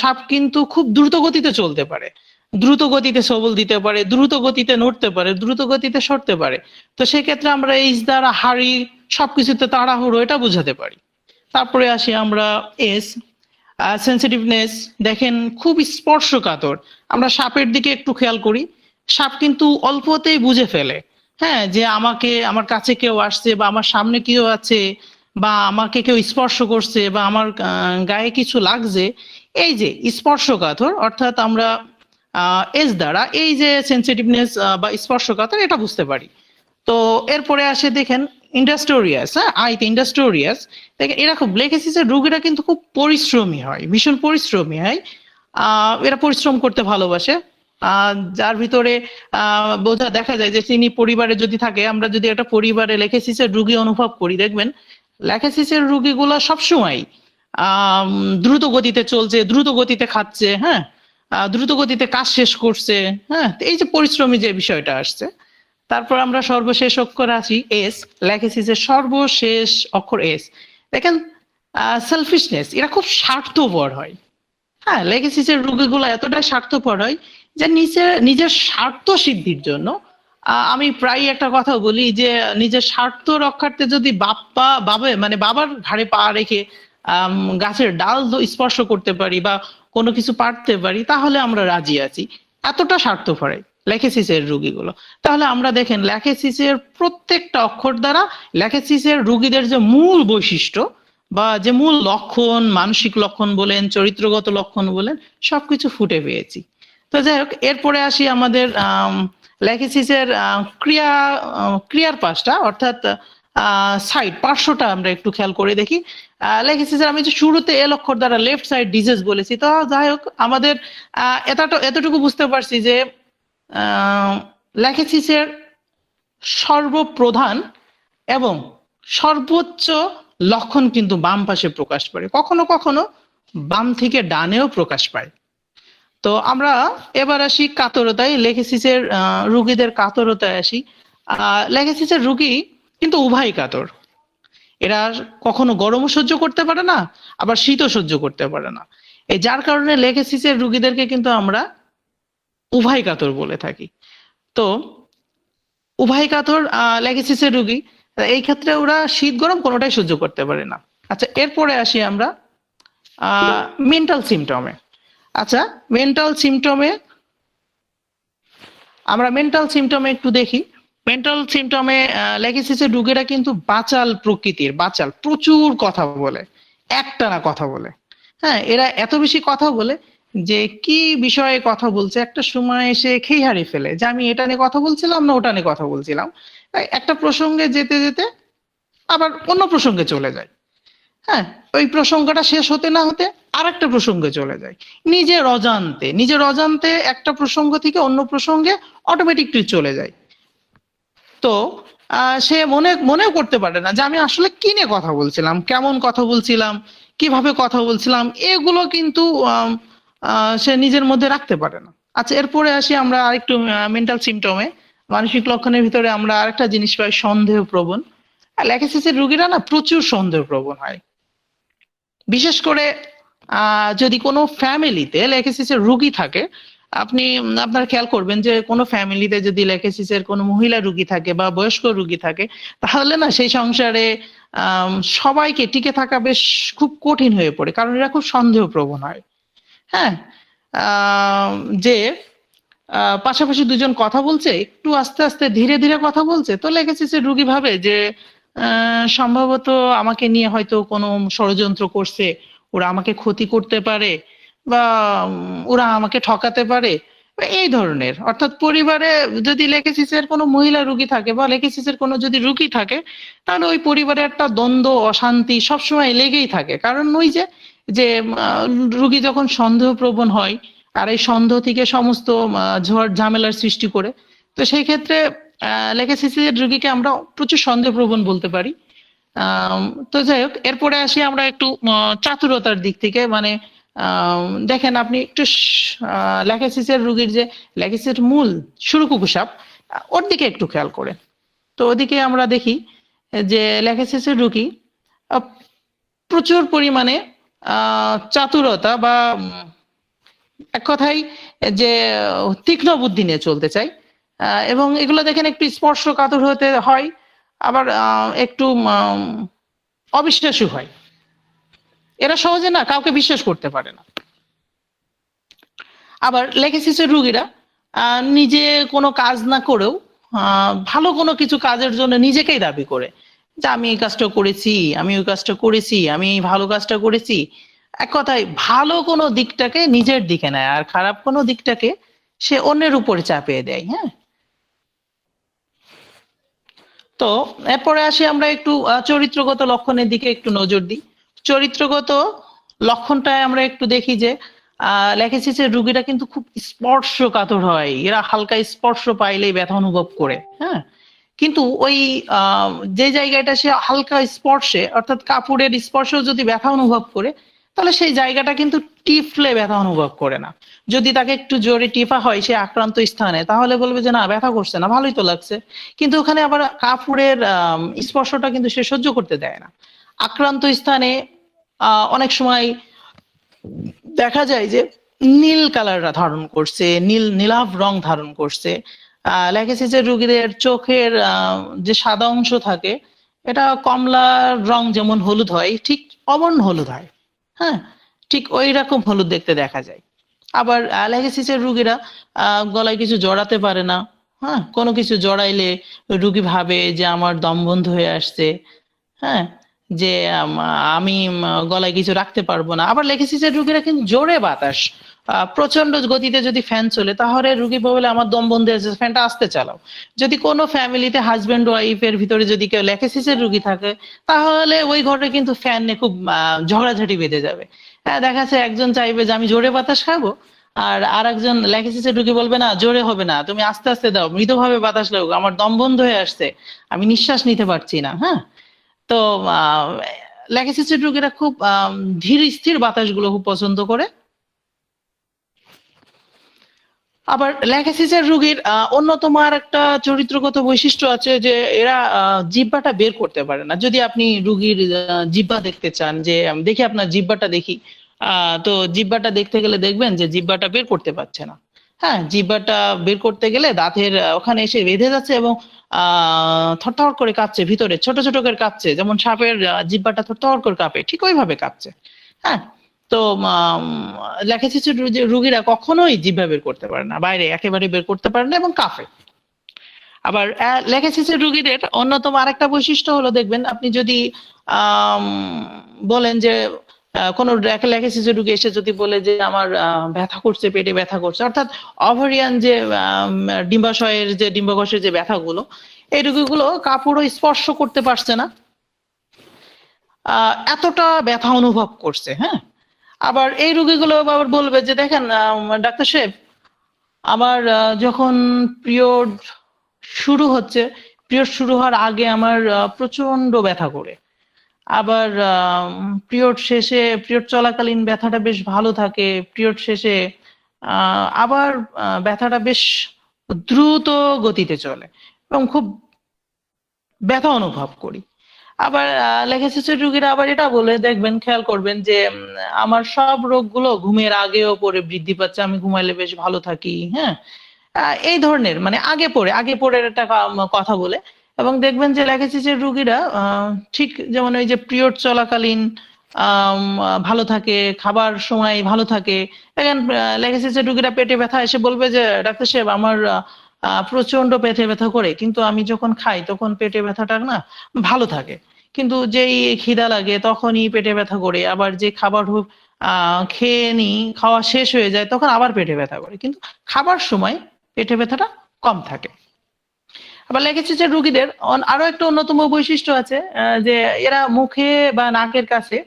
সাপ কিন্তু খুব দ্রুত গতিতে চলতে পারে, দ্রুত গতিতে সবল দিতে পারে, দ্রুত গতিতে নড়তে পারে, দ্রুত গতিতে সরতে পারে। তো সেক্ষেত্রে আমরা এই দ্বারা হাড়ি সবকিছুতে তাড়াহুড়ো এটা বোঝাতে পারি। তারপরে আসি আমরা এস, সেন্সিটিভনেস। দেখেন খুব স্পর্শকাতর। আমরা সাপের দিকে একটু খেয়াল করি, সাপ কিন্তু অল্পতেই বুঝে ফেলে, হ্যাঁ, যে আমার কাছে কেউ আসছে বা আমার সামনে কেউ আছে বা আমাকে কেউ স্পর্শ করছে বা আমার গায়ে কিছু লাগছে। এই যে স্পর্শকাতর, অর্থাৎ আমরা এস দ্বারা এই যে সেন্সিটিভনেস বা স্পর্শকাতর এটা বুঝতে পারি। তো এরপরে আসে দেখেন ইন্ডাস্টোরিয়াস। হ্যাঁ, আইতে ইন্ডাস্টোরিয়াস। দেখেন এরা খুব, লেকেসিসের রোগীরা কিন্তু খুব পরিশ্রমী হয়, ভীষণ পরিশ্রমী হয়। এরা পরিশ্রম করতে ভালোবাসে। যার ভিতরে দেখা যায় যে তিনি পরিবারে যদি থাকে, আমরা যদি একটা পরিবারে লেকেসিসের রোগী অনুভব করি, দেখবেন লেকেসিসের রোগীগুলা সবসময় দ্রুত গতিতে চলছে, দ্রুত গতিতে খাচ্ছে, হ্যাঁ, দ্রুত গতিতে কাজ শেষ করছে। হ্যাঁ, এই যে পরিশ্রমী যে বিষয়টা আসছে। তারপর আমরা সর্বশেষ অক্ষর আসি এস, লেকেসিসের সর্বশেষ অক্ষর এস। দেখেন সেলফিশনেস, এরা খুব স্বার্থপর হয়। হ্যাঁ, লেকেসিসের রোগীগুলো এতটাই স্বার্থপর হয় যে নিজের স্বার্থ সিদ্ধির জন্য, আমি প্রায় একটা কথা বলি যে নিজের স্বার্থ রক্ষার্থে যদি বাবার ঘাড়ে পা রেখে গাছের ডাল স্পর্শ করতে পারি বা কোনো কিছু পারতে পারি তাহলে আমরা রাজি আছি। এতটা স্বার্থপর লেকেসিসের রোগীগুলো। তাহলে আমরা দেখেন লেকেসিসের প্রত্যেকটা অক্ষর দ্বারা লেকেসিসের রোগীদের যে মূল বৈশিষ্ট্য বা যে মূল লক্ষণ, মানসিক লক্ষণ বলেন, চরিত্রগত লক্ষণ বলেন, সবকিছু ফুটে পেয়েছি। তো যাই হোক, এরপরে আসি আমাদের লেকেসিসের ক্রিয়ার পাশটা, অর্থাৎ সাইড পার্শ্বটা আমরা একটু খেয়াল করে দেখি। লেকেসিসের আমি যে শুরুতে এল অক্ষর দ্বারা লেফট সাইড ডিজিজ বলেছি। তো যাই হোক, আমাদের এতটুকু বুঝতে পারছি যে লেকেসিসের সর্বপ্রধান এবং সর্বোচ্চ লক্ষণ কিন্তু বাম পাশে প্রকাশ পায়, কখনো কখনো বাম থেকে ডানেও প্রকাশ পায়। তো আমরা এবার আসি কাতরতায়, লেকেসিসের রোগীদের কাতরতায় আসি। লেকেসিসের রোগী কিন্তু উভয় কাতর। এরা কখনো গরমও সহ্য করতে পারে না, আবার শীতও সহ্য করতে পারে না। যার কারণে লেকেসিসের রোগীদেরকে কিন্তু আমরা উভয় কাতর বলে থাকি। তো উভয় কাতর লেকেসিসের রোগী, এই ক্ষেত্রে ওরা শীত গরম কোনোটাই সহ্য করতে পারে না। আচ্ছা, এরপরে আসি আমরা মেন্টাল সিমটমে। আচ্ছা, মেন্টাল সিমটমে একটু দেখি। মেন্টাল সিমটমে লেকেসিসের রোগীরা কিন্তু বাচাল প্রকৃতির, প্রচুর কথা বলে, একটানা কথা বলে। হ্যাঁ, এরা এত বেশি কথা বলে যে কি বিষয়ে কথা বলছে একটা সময় এসে খেই হারিয়ে ফেলে, যে আমি এটা নিয়ে কথা বলছিলাম না ওটা নিয়ে কথা বলছিলাম। একটা প্রসঙ্গে যেতে যেতে আবার অন্য প্রসঙ্গে চলে যায়। হ্যাঁ, ওই প্রসঙ্গটা শেষ হতে না হতে আর একটা প্রসঙ্গে চলে যায়। নিজের অজান্তে একটা প্রসঙ্গ থেকে অন্য প্রসঙ্গে অটোমেটিকলি চলে যায়। তো সে মনেও করতে পারে না যে আমি আসলে কি নিয়ে কথা বলছিলাম, কেমন কথা বলছিলাম, কিভাবে কথা বলছিলাম, এগুলো কিন্তু সে নিজের মধ্যে রাখতে পারে না। আচ্ছা, এরপরে আসি আমরা আরেকটু মেন্টাল সিমটমে। মানসিক লক্ষণের ভিতরে আমরা আরেকটা জিনিস পাই, সন্দেহ প্রবণ। লেকেসিসের রোগীরা না প্রচুর সন্দেহ প্রবণ হয়। বিশেষ করে যদি কোনো ফ্যামিলিতে লেকেসিসের রোগী থাকে, আপনারা খেয়াল করবেন যে কোনো ফ্যামিলিতে যদি লেকেসিসের কোনো মহিলা রোগী থাকে বা বয়স্ক রোগী থাকে, তাহলে না সেই সংসারে সবাইকে টিকে থাকা বেশ খুব কঠিন হয়ে পড়ে, কারণ এরা খুব সন্দেহ প্রবণ হয়। হ্যাঁ, যে পাশাপাশি দুজন কথা বলছে, একটু আস্তে আস্তে ধীরে ধীরে কথা বলছে, তো লেকেসিসের রোগী ভাবে যে সম্ভবত আমাকে নিয়ে হয়তো কোনো ষড়যন্ত্র করছে, ওরা আমাকে ক্ষতি করতে পারে বা ওরা আমাকে ঠকাতে পারে, এই ধরনের। অর্থাৎ পরিবারে যদি লেকেসিসের কোনো মহিলা রোগী থাকে বা লেকেসিসের কোনো যদি রোগী থাকে, তাহলে ওই পরিবারে একটা দ্বন্দ্ব, অশান্তি সবসময় লেগেই থাকে। কারণ ওই যে রোগী যখন সন্দেহ প্রবণ হয়, আর এই সন্দেহ থেকে সমস্ত ঝড় ঝামেলার সৃষ্টি করে, তো সেই ক্ষেত্রে লেকেসিসের রোগীকে আমরা প্রচুর সন্দেহ প্রবণ বলতে পারি। তো যাই হোক, এরপরে আসি আমরা একটু চাতুরতার দিক থেকে। মানে দেখেন আপনি একটু লেকেসিসের রোগীর যে লেকেসিসের মূল শুরুকুকু সাপ, ওর দিকে একটু খেয়াল করেন। তো ওদিকে আমরা দেখি যে লেকেসিসের রোগী প্রচুর পরিমাণে চাতুরতা বা এক কথায় যে তীক্ষ্ণ বুদ্ধি নিয়ে চলতে চাই, এবং এগুলো দেখেন একটু স্পর্শকাতর হতে হয়, আবার একটু অবিশ্বাসী হয়। এরা সহজে না কাউকে বিশ্বাস করতে পারে না। আবার লেকেসিসের রোগীরা নিজে কোনো কাজ না করেও ভালো কোনো কিছু কাজের জন্য নিজেকেই দাবি করে যে আমি এই কাজটা করেছি, আমি ওই কাজটা করেছি, আমি এই ভালো কাজটা করেছি। এক কথায় ভালো কোনো দিকটাকে নিজের দিকে নেয় আর খারাপ কোনো দিকটাকে সে অন্যের উপরে চাপিয়ে দেয়। হ্যাঁ, তো এরপরে আসি আমরা একটু চরিত্রগত লক্ষণের দিকে একটু নজর দিই। চরিত্রগত লক্ষণটায় আমরা একটু দেখি যে লেকেসিসের রোগীরা কিন্তু খুব স্পর্শকাতর হয়, এরা হালকা স্পর্শ পাইলেই ব্যথা অনুভব করে। হ্যাঁ, কিন্তু ওই যে জায়গাটা সে হালকা স্পর্শে, অর্থাৎ কাপড়ের স্পর্শ যদি ব্যথা অনুভব করে, তাহলে সেই জায়গাটা কিন্তু টিপলে ব্যথা অনুভব করে না। যদি তাকে একটু জোরে টিপা হয় সে আক্রান্ত স্থানে, তাহলে বলবে যে না, ব্যথা করছে না, ভালোই তো লাগছে। কিন্তু ওখানে আবার কাপড়ের স্পর্শটা কিন্তু সে সহ্য করতে দেয় না। আক্রান্ত স্থানে অনেক সময় দেখা যায় যে নীল কালার ধারণ করছে, নীলাভ রং ধারণ করছে। লেকেসিসের রোগীদের চোখের যে সাদা অংশ থাকে, এটা কমলা রং যেমন হলুদ হয়, ঠিক অবর্ণ হলুদ হয়। হ্যাঁ, ঠিক ওই রকম হলুদ দেখতে দেখা যায়। আবার লেকেসিসের রোগীরা গলায় কিছু জড়াতে পারে না। হ্যাঁ, কোনো কিছু জড়াইলে রোগী ভাবে যে আমার দম বন্ধ হয়ে আসছে। হ্যাঁ, যে আমি গলায় কিছু রাখতে পারবো না। আবার লেকেসিসের রোগীরা কিন্তু জোরে বাতাস, প্রচন্ড গতিতে যদি ফ্যান চলে, তাহলে রোগী বলে আমার দম বন্ধ হয়েছে, ফ্যানটা আস্তে চালাও। যদি কোনো ফ্যামিলিতে হাজবেন্ড ওয়াইফের ভিতরে যদি কেউ লেকেসিসের রোগী থাকে, তাহলে ওই ঘরে কিন্তু ফ্যান নিয়ে খুব ঝগড়াঝাটি বেঁধে যাবে। হ্যাঁ, দেখা যাচ্ছে একজন চাইবে যে আমি জোরে বাতাস খাবো, আর একজন লেকেসিসের রোগী বলবে না, জোরে হবে না, তুমি আস্তে আস্তে দাও, মৃদুভাবে বাতাস লাও, আমার দম বন্ধ হয়ে আসছে, আমি নিঃশ্বাস নিতে পারছি না। হ্যাঁ, তো লেকেসিসের রোগীরা খুব ধীর স্থির বাতাসগুলো খুব পছন্দ করে। আবার লেকেসিসের রোগীর অন্যতম আর একটা চরিত্রগত বৈশিষ্ট্য আছে যে এরা জিহ্বাটা বের করতে পারে না। যদি আপনি রোগীর জিহ্বা দেখতে চান, যে দেখি আপনার জিহ্বাটা দেখি, তো জিহ্বাটা দেখতে গেলে দেখবেন যে জিহ্বাটা বের করতে পারছে না। হ্যাঁ, জিহ্বাটা বের করতে গেলে দাঁতের ওখানে এসে বেঁধে যাচ্ছে এবং থরথর করে কাঁপছে, ভিতরে ছোট ছোট করে কাঁপছে, যেমন সাপের জিহ্বাটা থরথর করে কাঁপে, ঠিক ওইভাবে কাঁপছে। হ্যাঁ, তো ল্যাকেসিসের রুগীরা কখনোই জিহ্বা বের করতে পারে না, বাইরে একেবারে বের করতে পারে না এবং কাঁপে। আবার ল্যাকেসিসের রুগীদের অন্যতম আরেকটা বৈশিষ্ট্য হলো, দেখবেন আপনি যদি বলেন যে কোনো ল্যাকেসিসের রুগী এসে যদি বলে যে আমার ব্যথা করছে, পেটে ব্যথা করছে, অর্থাৎ ওভারিয়ান যে ডিম্বাশয়ের যে ডিম্বাকোষের যে ব্যথাগুলো, এই রোগীগুলো কাপড়ও স্পর্শ করতে পারছে না, এতটা ব্যথা অনুভব করছে। হ্যাঁ, আবার এই রোগীগুলো আবার বলবে যে দেখেন ডাক্তার সাহেব, আমার যখন পিরিয়ড শুরু হচ্ছে, পিরিয়ড শুরু হওয়ার আগে আমার প্রচন্ড ব্যথা করে, আবার পিরিয়ড শেষে, পিরিয়ড চলাকালীন ব্যথাটা বেশ ভালো থাকে, পিরিয়ড শেষে আবার ব্যথাটা বেশ দ্রুত গতিতে চলে এবং খুব ব্যথা অনুভব করি। আবার ল্যাকেসিসের রোগীরা আবার এটা বলে, দেখবেন খেয়াল করবেন যে আমার সব রোগগুলো ঘুমের আগেও পরে বৃদ্ধি পাচ্ছে, আমি ঘুমাইলে বেশ ভালো থাকি। হ্যাঁ, এই ধরনের মানে আগে পরে একটা কথা বলে। এবং দেখবেন যে ল্যাকেসিসের রোগীরা ঠিক যেমন ওই যে পিরিয়ড চলাকালীন ভালো থাকে, খাবার সময় ভালো থাকে। দেখেন ল্যাকেসিসের রোগীরা পেটে ব্যথা এসে বলবে যে ডাক্তার সাহেব আমার প্রচন্ড পেটে ব্যথা করে, কিন্তু আমি যখন খাই তখন পেটে ব্যথাটা না ভালো থাকে, কিন্তু যেই খিদা লাগে তখনই পেটে ব্যথা করে, আবার যে খাবার খেয়ে নি, খাওয়া শেষ হয়ে যায় তখন আবার পেটে ব্যথা করে, কিন্তু খাবার সময় পেটে ব্যথাটা কম থাকে। আবার ল্যাকেসিসের রোগীদের আরো একটা অন্যতম বৈশিষ্ট্য আছে, যে এরা মুখে বা নাকের কাছে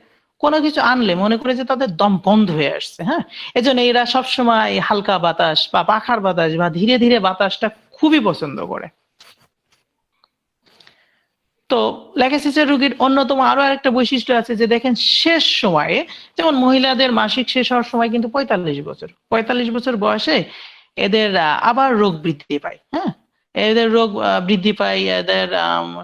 কোনো কিছু আনলে মনে করে যে তাদের দম বন্ধ হয়ে আসছে। হ্যাঁ, এজন্য এরা সবসময় হালকা বাতাস বা পাখার বাতাস বা ধীরে ধীরে বাতাসটা খুবই পছন্দ করে। তো ল্যাকেসিসের রোগীর অন্যতম আরো একটা বৈশিষ্ট্য আছে যে দেখেন শেষ সময়ে, যেমন মহিলাদের মাসিক শেষ হওয়ার সময় কিন্তু 45 বছর বয়সে এদের আবার রোগ বৃদ্ধি পায়। হ্যাঁ, এদের রোগ বৃদ্ধি পায়, এদের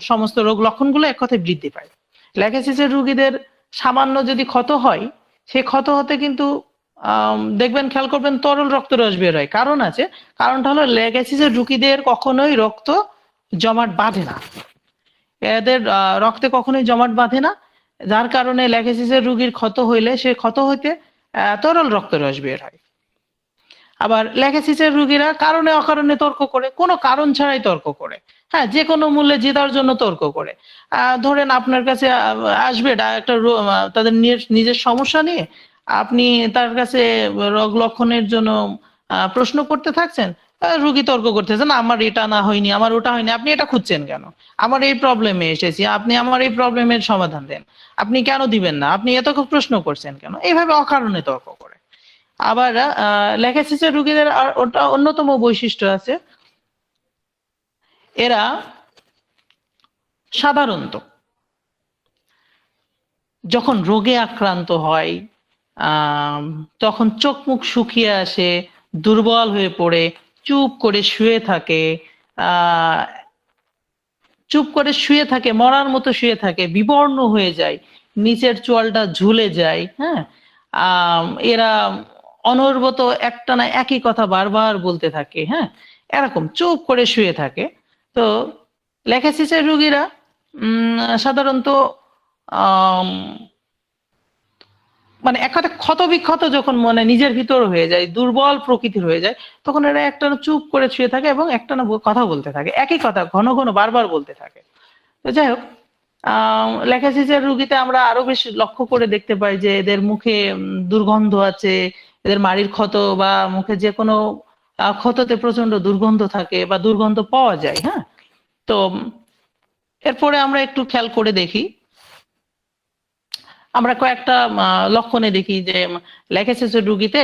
সমস্ত রোগ লক্ষণগুলো এক কথায় বৃদ্ধি পায়। ল্যাকেসিসের রোগীদের সামান্য যদি ক্ষত হয়, সেই ক্ষত হতে কিন্তু দেখবেন খেয়াল করবেন তরল রক্তরস বের হয়। কারণ আছে, কারণটা হলো ল্যাকেসিসের রোগীদের কখনোই রক্ত জমাট বাঁধে না, এদের রক্তে কখনোই জমাট বাঁধে না, যার কারণে ল্যাকেসিসের রোগীর ক্ষত হইলে সে ক্ষত হইতে তরল রক্তরস বের হয়। আবার ল্যাকেসিসের রোগীরা কারণে অকারণে তর্ক করে, কোনো কারণ ছাড়াই তর্ক করে। হ্যাঁ, যে কোনো মূল্যে জেতার জন্য তর্ক করে। ধরেন আপনার কাছে আসবে একটা তাদের নিজের সমস্যা নিয়ে, আপনি তার কাছে রোগ লক্ষণের জন্য প্রশ্ন করতে থাকছেন, রোগী তর্ক করতেছে, না আমার এটা না হয়নি, আমার ওটা হয়নি, আপনি এটা খুঁজছেন কেন, আমার এই প্রবলেমে এসেছি, আপনি আমার এই প্রবলেমের সমাধান দেন, আপনি কেন দিবেন না, আপনি এত প্রশ্ন করছেন কেন, এইভাবে অকারণে তর্ক করে। আবার ল্যাকেসিসের রোগীদের ওটা অন্যতম বৈশিষ্ট্য আছে, এরা সাধারণত যখন রোগে আক্রান্ত হয় তখন চোখ মুখ শুকিয়ে আসে, দুর্বল হয়ে পড়ে, চুপ করে শুয়ে থাকে, মরার মতো শুয়ে থাকে, বিবর্ণ হয়ে যায়, নিচের চোয়ালটা ঝুলে যায়। হ্যাঁ, এরা অনর্গত একটানা একই কথা বারবার বলতে থাকে। হ্যাঁ, এরকম চুপ করে শুয়ে থাকে। তো ল্যাকেসিসের রোগীরা সাধারণত মানে এক কথা ক্ষত বিক্ষত যখন মনে নিজের ভিতর হয়ে যায়, দুর্বল প্রকৃতির হয়ে যায়, তখন এরা একটানা চুপ করে শুয়ে থাকে এবং একটানা কথা বলতে থাকে, একই কথা ঘন ঘন বারবার বলতে থাকে। তো যাই হোক, ল্যাকেসিসের রোগীতে আমরা আরো বেশি লক্ষ্য করে দেখতে পাই যে এদের মুখে দুর্গন্ধ আছে, এদের মাড়ির ক্ষত বা মুখে যে কোনো ক্ষততে প্রচন্ড দুর্গন্ধ থাকে বা দুর্গন্ধ পাওয়া যায়। হ্যাঁ, তো এরপরে আমরা একটু খেয়াল করে দেখি, আমরা কয়েকটা লক্ষণে দেখি যে ল্যাকেসিসের রোগীতে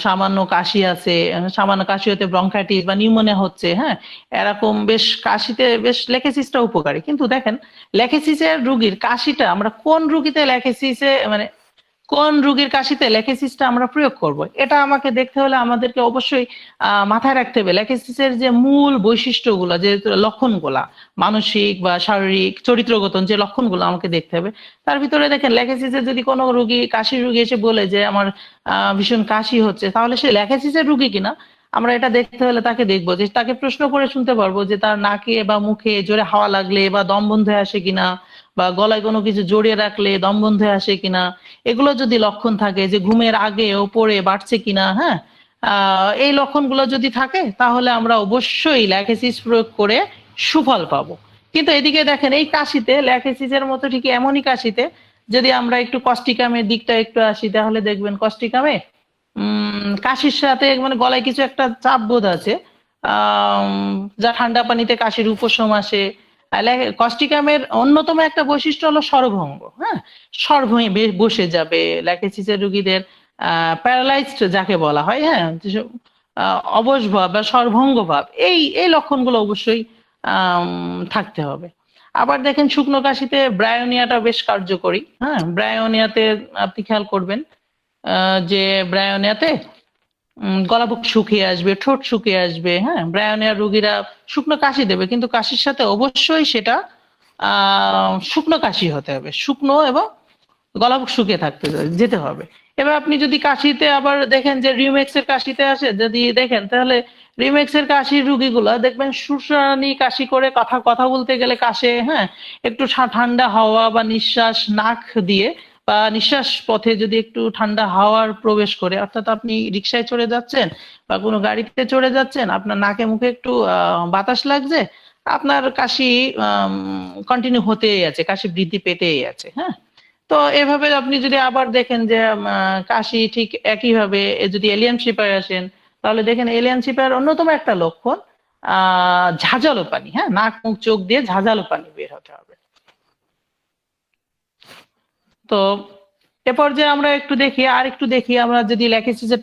সামান্য কাশি আছে, সামান্য কাশি হতে ব্রঙ্কাইটিস বা নিউমোনিয়া হচ্ছে। হ্যাঁ, এরকম বেশ কাশিতে বেশ ল্যাকেসিসটা উপকারী। কিন্তু দেখেন ল্যাকেসিসের রোগীর কাশিটা আমরা কোন রোগীতে ল্যাকেসিসে মানে কোন রোগীর কাশিতে ল্যাকেসিসটা আমরা প্রয়োগ করব, এটা আমাকে দেখতে হলে আমাদেরকে অবশ্যই মাথায় রাখতে হবে ল্যাকেসিসের যে মূল বৈশিষ্ট্যগুলো, যে লক্ষণগুলা, মানসিক বা শারীরিক চরিত্রগত যে লক্ষণগুলো আমাকে দেখতে হবে। তার ভিতরে দেখেন ল্যাকেসিসের যদি কোনো রোগী, কাশির রোগী এসে বলে যে আমার ভীষণ কাশি হচ্ছে, তাহলে সে ল্যাকেসিসের রোগী কিনা আমরা এটা দেখতে হলে তাকে দেখবো, যে তাকে প্রশ্ন করে শুনতে পারবো যে তার নাকে বা মুখে জোরে হাওয়া লাগলে বা দম বন্ধ হয়ে আসে কিনা, বা গলায় কোনো কিছু জড়িয়ে রাখলে দম বন্ধ হয়ে আসে কিনা, এগুলো যদি লক্ষণ থাকে, যে ঘুমের আগে ও পরে বাড়ছে কিনা, হ্যাঁ, এই লক্ষণগুলো যদি থাকে তাহলে আমরা অবশ্যই ল্যাকেসিস প্রয়োগ করে সুফল পাবো। কিন্তু এদিকে দেখেন এই কাশিতে, ল্যাকেসিসের মতো ঠিক এমনই কাশিতে যদি আমরা একটু কস্টিকামের দিকটা একটু আসি, তাহলে দেখবেন কস্টিকামে কাশির সাথে মানে গলায় কিছু একটা চাপ বোধ আছে, যা ঠান্ডা পানিতে কাশির উপশম আসে। কস্টিকামের অন্যতম একটা বৈশিষ্ট্য হলো স্বরভঙ্গ, হ্যাঁ, স্বর ভেঙে বসে যাবে ল্যাকেসিসের রোগীদের, প্যারালাইজড যাকে বলা হয়, হ্যাঁ, যেসব অবশ ভাব বা স্বরভঙ্গ ভাব, এই এই লক্ষণগুলো অবশ্যই থাকতে হবে। আবার দেখেন শুকনো কাশিতে ব্রায়োনিয়াটা বেশ কার্যকরী, হ্যাঁ, ব্রায়োনিয়াতে আপনি খেয়াল করবেন যে ব্রায়োনিয়াতে গলা বুক শুকিয়ে আসবে, ঠোঁট শুকিয়ে আসবে, হ্যাঁ, ব্রায়োনিয়া রোগীরা শুকনো কাশি দেবে, কিন্তু কাশির সাথে অবশ্যই সেটা শুকনো কাশি হতে হবে, শুকনো এবং গলা বুক শুকিয়ে থাকতে যেতে হবে। এবার আপনি যদি কাশিতে আবার দেখেন যে রিউমেক্সের কাশিতে আসে, যদি দেখেন তাহলে রিউমেক্সের কাশির রুগীগুলা দেখবেন সুরসানি কাশি করে, কথা কথা বলতে গেলে কাশে, হ্যাঁ, একটু ঠান্ডা হাওয়া বা নিঃশ্বাস নাক দিয়ে বা নিঃশ্বাস পথে যদি একটু ঠান্ডা হাওয়ার প্রবেশ করে, অর্থাৎ আপনি রিক্সায় চড়ে যাচ্ছেন বা কোনো গাড়িতে চড়ে যাচ্ছেন, আপনার নাকে মুখে একটু বাতাস লাগছে, আপনার কাশি কন্টিনিউ হতেই আছে, কাশি বৃদ্ধি পেতেই আছে, হ্যাঁ। তো এভাবে আপনি যদি আবার দেখেন যে কাশি ঠিক একইভাবে যদি এলিয়ান শিপায় আসেন, তাহলে দেখেন এলিয়ান শিপার অন্যতম একটা লক্ষণ ঝাঁঝালো পানি, হ্যাঁ, নাক মুখ চোখ দিয়ে ঝাঁঝালো পানি বের হতে হবে। তো এ পর্যায়ে আমরা একটু দেখি আমরা যদি ল্যাকেসিসের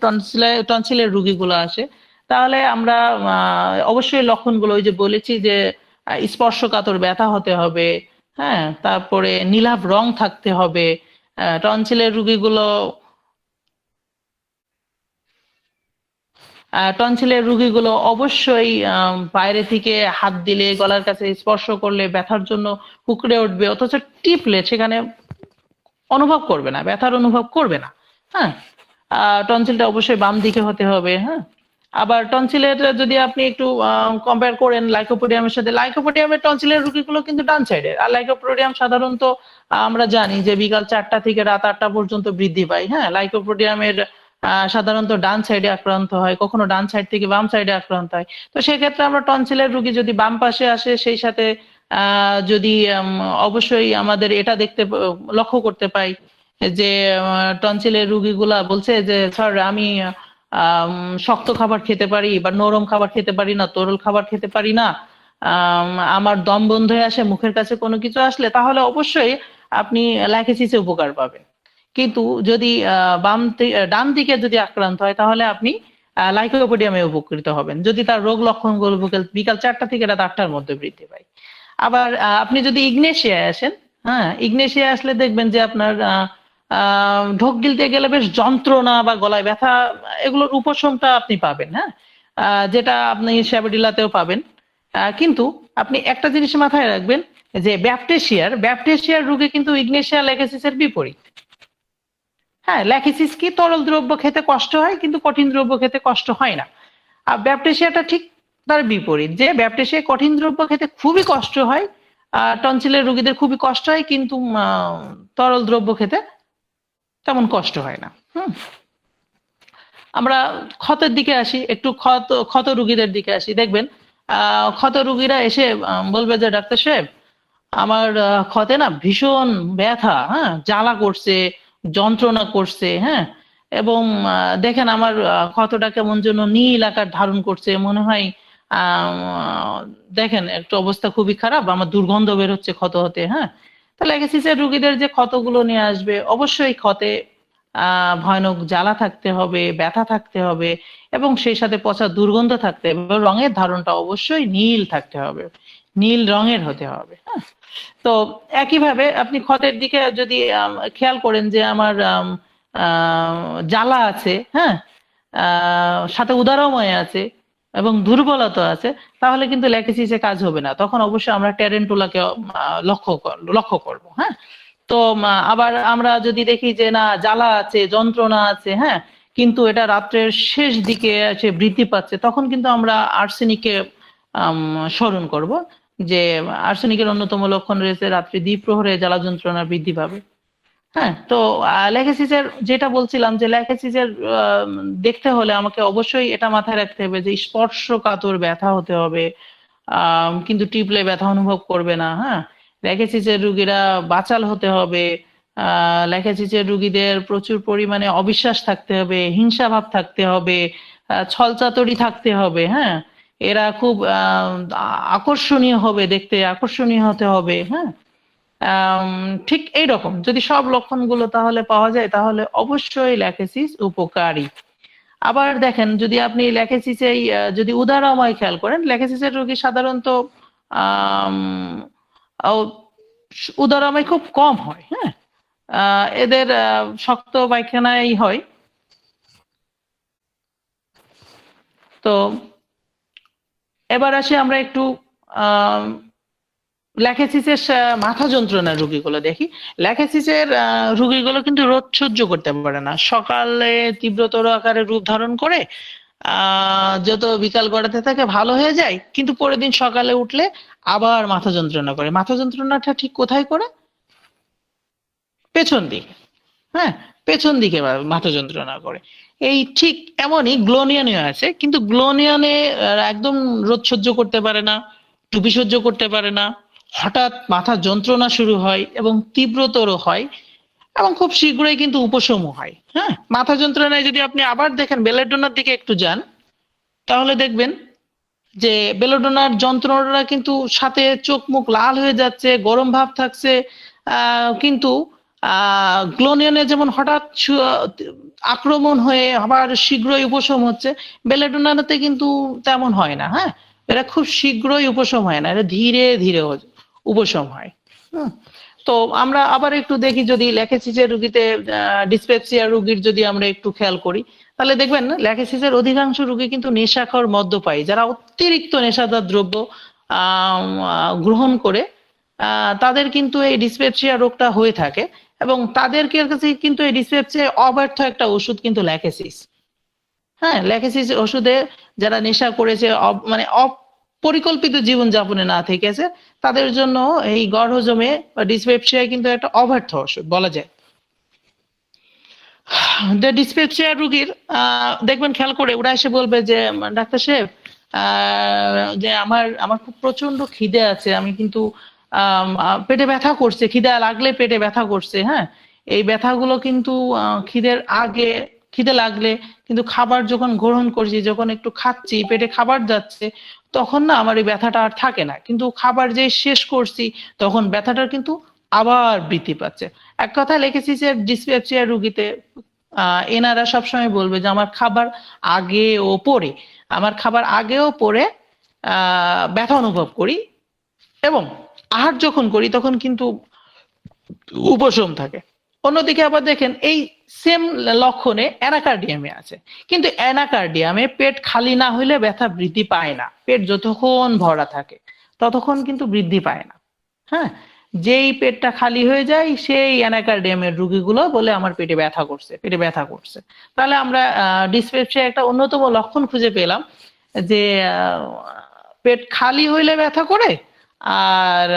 টনসিলের রোগীগুলো আসে, তাহলে আমরা অবশ্যই লক্ষণগুলো ওই যে বলেছি যে স্পর্শকাতর ব্যথা হতে হবে, হ্যাঁ, তারপরে নীলাভ রং থাকতে হবে। টনসিলের রোগীগুলো অবশ্যই বাইরে থেকে হাত দিলে, গলার কাছে স্পর্শ করলে ব্যথার জন্য কুকড়ে উঠবে, অথচ টিপলে সেখানে অনুভব করবে না, ব্যথার অনুভব করবে না, হ্যাঁ। টনসিলটা অবশ্যই বাম দিকে হতে হবে, হ্যাঁ। আবার টনসিলের যদি আপনি একটু কম্পেয়ার করেন লাইকোপোডিয়ামের সাথে, লাইকোপোডিয়ামের টনসিলের রোগীগুলো কিন্তু ডান সাইডের, আর লাইকোপোডিয়াম সাধারণত আমরা জানি যে বিকাল 4টা থেকে রাত 8টা পর্যন্ত বৃদ্ধি পায়, হ্যাঁ। লাইকোপোডিয়ামের সাধারণত ডান সাইডে আক্রান্ত হয়, কখনো ডান সাইড থেকে বাম সাইডে আক্রান্ত হয়। তো সেক্ষেত্রে আমরা টনসিলের রোগী যদি বাম পাশে আসে, সেই সাথে যদি অবশ্যই আমাদের এটা লক্ষ্য করতে পাই যে টনসিলের রোগীগুলা বলছে যে স্যার আমি শক্ত খাবার খেতে পারি বা নরম খাবার খেতে পারি না, তরল খাবার খেতে পারি না, আমার দম বন্ধ হয়ে আসে মুখের কাছে কোনো কিছু আসলে, তাহলে অবশ্যই আপনি ল্যাকেসিসে উপকার পাবেন। কিন্তু যদি ডান দিকে যদি আক্রান্ত হয়, তাহলে আপনি লাইকোপোডিয়ামে উপকৃত হবেন, যদি তার রোগ লক্ষণগুলো বিকাল 4টা থেকে রাত 8টার মধ্যে বৃদ্ধি পায়। আবার আপনি যদি ইগনেশিয়ায় আসেন, হ্যাঁ, ইগনেশিয়া আসলে দেখবেন যে আপনার ঢোক গিলতে গেলে বেশ যন্ত্রণা বা গলায় ব্যথা, এগুলোর উপশমটা আপনি পাবেন, হ্যাঁ, যেটা আপনি শ্যাবডিলাতেও পাবেন। কিন্তু আপনি একটা জিনিস মাথায় রাখবেন যে ব্যাপটেশিয়ার রোগে কিন্তু ইগনেশিয়া ল্যাকেসিসের বিপরীত। হ্যাঁ, ল্যাকেসিস কি তরল দ্রব্য খেতে কষ্ট হয়, কিন্তু কঠিন দ্রব্য খেতে কষ্ট হয় না। আর ব্যাপটেশিয়াটা ঠিক তার বিপরীত, যে ব্যাপটেশিয়া কঠিন দ্রব্য খেতে খুবই কষ্ট হয়, টনসিলের রোগীদের খুবই কষ্ট হয়, কিন্তু তরল দ্রব্য খেতে তেমন কষ্ট হয় না। আমরা ক্ষতের দিকে আসি, একটু ক্ষত রোগীদের দিকে আসি। দেখবেন ক্ষত রোগীরা এসে বলবে যে ডাক্তার সাহেব আমার ক্ষতে না ভীষণ ব্যথা, হ্যাঁ, জ্বালা করছে, যন্ত্রণা করছে, হ্যাঁ, এবং দেখেন আমার ক্ষতটা কেমন যেন নীল আকার ধারণ করছে, মনে হয় দেখেন একটু অবস্থা খুবই খারাপ, আমার দুর্গন্ধ বের হচ্ছে ক্ষত হতে, হ্যাঁ। তাহলে ল্যাকেসিসের রোগীদের যে ক্ষতগুলো নিয়ে আসবে, অবশ্যই ক্ষতে ভয়ানক জ্বালা থাকতে হবে, ব্যথা থাকতে হবে, এবং সেই সাথে পচা দুর্গন্ধ থাকতে হবে, রঙের ধারণটা অবশ্যই নীল থাকতে হবে, নীল রঙের হতে হবে, হ্যাঁ। তো একইভাবে আপনি ক্ষতের দিকে যদি খেয়াল করেন যে আমার জ্বালা আছে, হ্যাঁ, সাথে উদারময় আছে এবং দুর্বলতা আছে, তাহলে কিন্তু ল্যাকেসিসে কাজ হবে না। তখন অবশ্যই আমরা টেরেন্টুলাকে লক্ষ্য করব। হ্যাঁ, তো আবার আমরা যদি দেখি যে না জ্বালা আছে, যন্ত্রণা আছে, হ্যাঁ, কিন্তু এটা রাত্রের শেষ দিকে এসে বৃদ্ধি পাচ্ছে, তখন কিন্তু আমরা আর্সেনিককে স্মরণ করব, যে আর্সেনিকের অন্যতম লক্ষণ রয়েছে রাত্রি দ্বিপ্রহরে জ্বালা যন্ত্রণা বৃদ্ধি পাবে। হ্যাঁ, তো ল্যাকেসিসের যেটা বলছিলাম, যে ল্যাকেসিসের দেখতে হলে আমাকে অবশ্যই এটা মাথায় রাখতে হবে যে স্পর্শকাতর ব্যথা হতে হবে, কিন্তু টিপলে ব্যথা অনুভব করবে না। হ্যাঁ, ল্যাকেসিসের রুগীরা বাচাল হতে হবে, ল্যাকেসিসের রুগীদের প্রচুর পরিমাণে অবিশ্বাস থাকতে হবে, হিংসা ভাব থাকতে হবে, ছলচাতুরি থাকতে হবে। হ্যাঁ, এরা খুব আকর্ষণীয় হবে, দেখতে আকর্ষণীয় হতে হবে। হ্যাঁ, ঠিক এইরকম যদি সব লক্ষণগুলো তাহলে পাওয়া যায়, তাহলে অবশ্যই ল্যাকেসিস উপকারী। আবার দেখেন, যদি আপনি ল্যাকেসিসে যদি উদারময় খেয়াল করেন, ল্যাকেসিসের রোগী সাধারণত আম, উদারময় খুব কম হয়। হ্যাঁ, এদের শক্ত পায়খানাই হয়। তো এবার আসি আমরা একটু ল্যাকেসিসের মাথা যন্ত্রণার রোগীগুলো দেখি। ল্যাকেসিসের রোগীগুলো কিন্তু রোদ সহ্য করতে পারে না, সকালে তীব্রতর আকারে রূপ ধারণ করে যত বিকাল গড়াতে থাকে ভালো হয়ে যায়, কিন্তু পরের দিন সকালে উঠলে আবার মাথা যন্ত্রণা করে। মাথা যন্ত্রণাটা ঠিক কোথায় করে? পেছন দিকে। হ্যাঁ, পেছন দিকে মাথা যন্ত্রণা করে। এই ঠিক এমনই গ্লোনিয়ানে আছে, কিন্তু গ্লোনিয়ানে একদম রোদ সহ্য করতে পারে না, টুপি সহ্য করতে পারে না, হঠাৎ মাথা যন্ত্রণা শুরু হয় এবং তীব্রতর হয় এবং খুব শীঘ্রই কিন্তু উপশমও হয়। হ্যাঁ, মাথা যন্ত্রণায় যদি আপনি আবার দেখেন বেলেডোনার দিকে একটু যান, তাহলে দেখবেন যে বেলোডোনার যন্ত্রণাটা কিন্তু সাথে চোখ মুখ লাল হয়ে যাচ্ছে, গরম ভাব থাকছে, কিন্তু গ্লোনিয়নে যেমন হঠাৎ আক্রমণ হয়ে আবার শীঘ্রই উপশম হচ্ছে, বেলেডোনাতে কিন্তু তেমন হয় না। হ্যাঁ, এরা খুব শীঘ্রই উপশম হয় না, এটা ধীরে ধীরে উপশম হয়। তো আমরা আবার একটু দেখি, যদি ল্যাকেসিসের রুগীতে ডিসপেপসিয়া রুগীর যদি আমরা একটু খেয়াল করি, তাহলে দেখবেন ল্যাকেসিসের অধিকাংশ রোগী কিন্তু নেশাখোর মদ্যপায়ী, যারা অতিরিক্ত নেশাদার দ্রব্য গ্রহণ করে তাদের কিন্তু এই ডিসপেপসিয়া রোগটা হয়ে থাকে, এবং তাদের কাছে কিন্তু এই ডিসপেপসিয়া অব্যর্থ একটা ওষুধ কিন্তু ল্যাকেসিস। হ্যাঁ, ল্যাকেসিস ওষুধে যারা নেশা করেছে, মানে অপরিকল্পিত জীবনযাপনে না থেকেছে, তাদের জন্য এই গড় হজমে বা ডিসপেপসিয়া কিন্তু একটা অব্যর্থ ওষুধ বলা যায়। ডিসপেপসিয়া রোগীর দেখবেন খেয়াল করে ওরা এসে বলবে যে ডাক্তার সাহেব, যে আমার খুব প্রচন্ড খিদে আছে, আমি কিন্তু পেটে ব্যথা করছে, খিদে লাগলে পেটে ব্যথা করছে। হ্যাঁ, এই ব্যথাগুলো কিন্তু খিদে লাগলে কিন্তু খাবার যখন গ্রহণ করছি, যখন একটু খাচ্ছি, পেটে খাবার যাচ্ছে, তখন না আমার এই ব্যথাটা আর থাকে না, কিন্তু খাবার যে শেষ করছি তখন ব্যথাটা কিন্তু আবার বৃদ্ধি পাচ্ছে। এক কথা ল্যাকেসিসের ডিসপেপসিয়া রোগীতে এনারা সবসময় বলবে যে আমার খাবার আগে ও পরে, আমার খাবার আগেও পরে ব্যথা অনুভব করি, এবং আহার যখন করি তখন কিন্তু উপশম থাকে। অন্যদিকে আবার দেখেন এই সেম লক্ষণে অ্যানাকার্ডিয়ামে আছে, কিন্তু অ্যানাকার্ডিয়ামে পেট খালি না হইলে ব্যথা বৃদ্ধি পায় না, পেট যতক্ষণ ভরা থাকে ততক্ষণ কিন্তু বৃদ্ধি পায় না। হ্যাঁ, যেই পেটটা খালি হয়ে যায় সেই অ্যানাকার্ডিয়ামের রোগীগুলো বলে আমার পেটে ব্যথা করছে, পেটে ব্যথা করছে। তাহলে আমরা ডিসপেপসিয়া একটা অন্যতম লক্ষণ খুঁজে পেলাম, যে পেট খালি হইলে ব্যথা করে, আর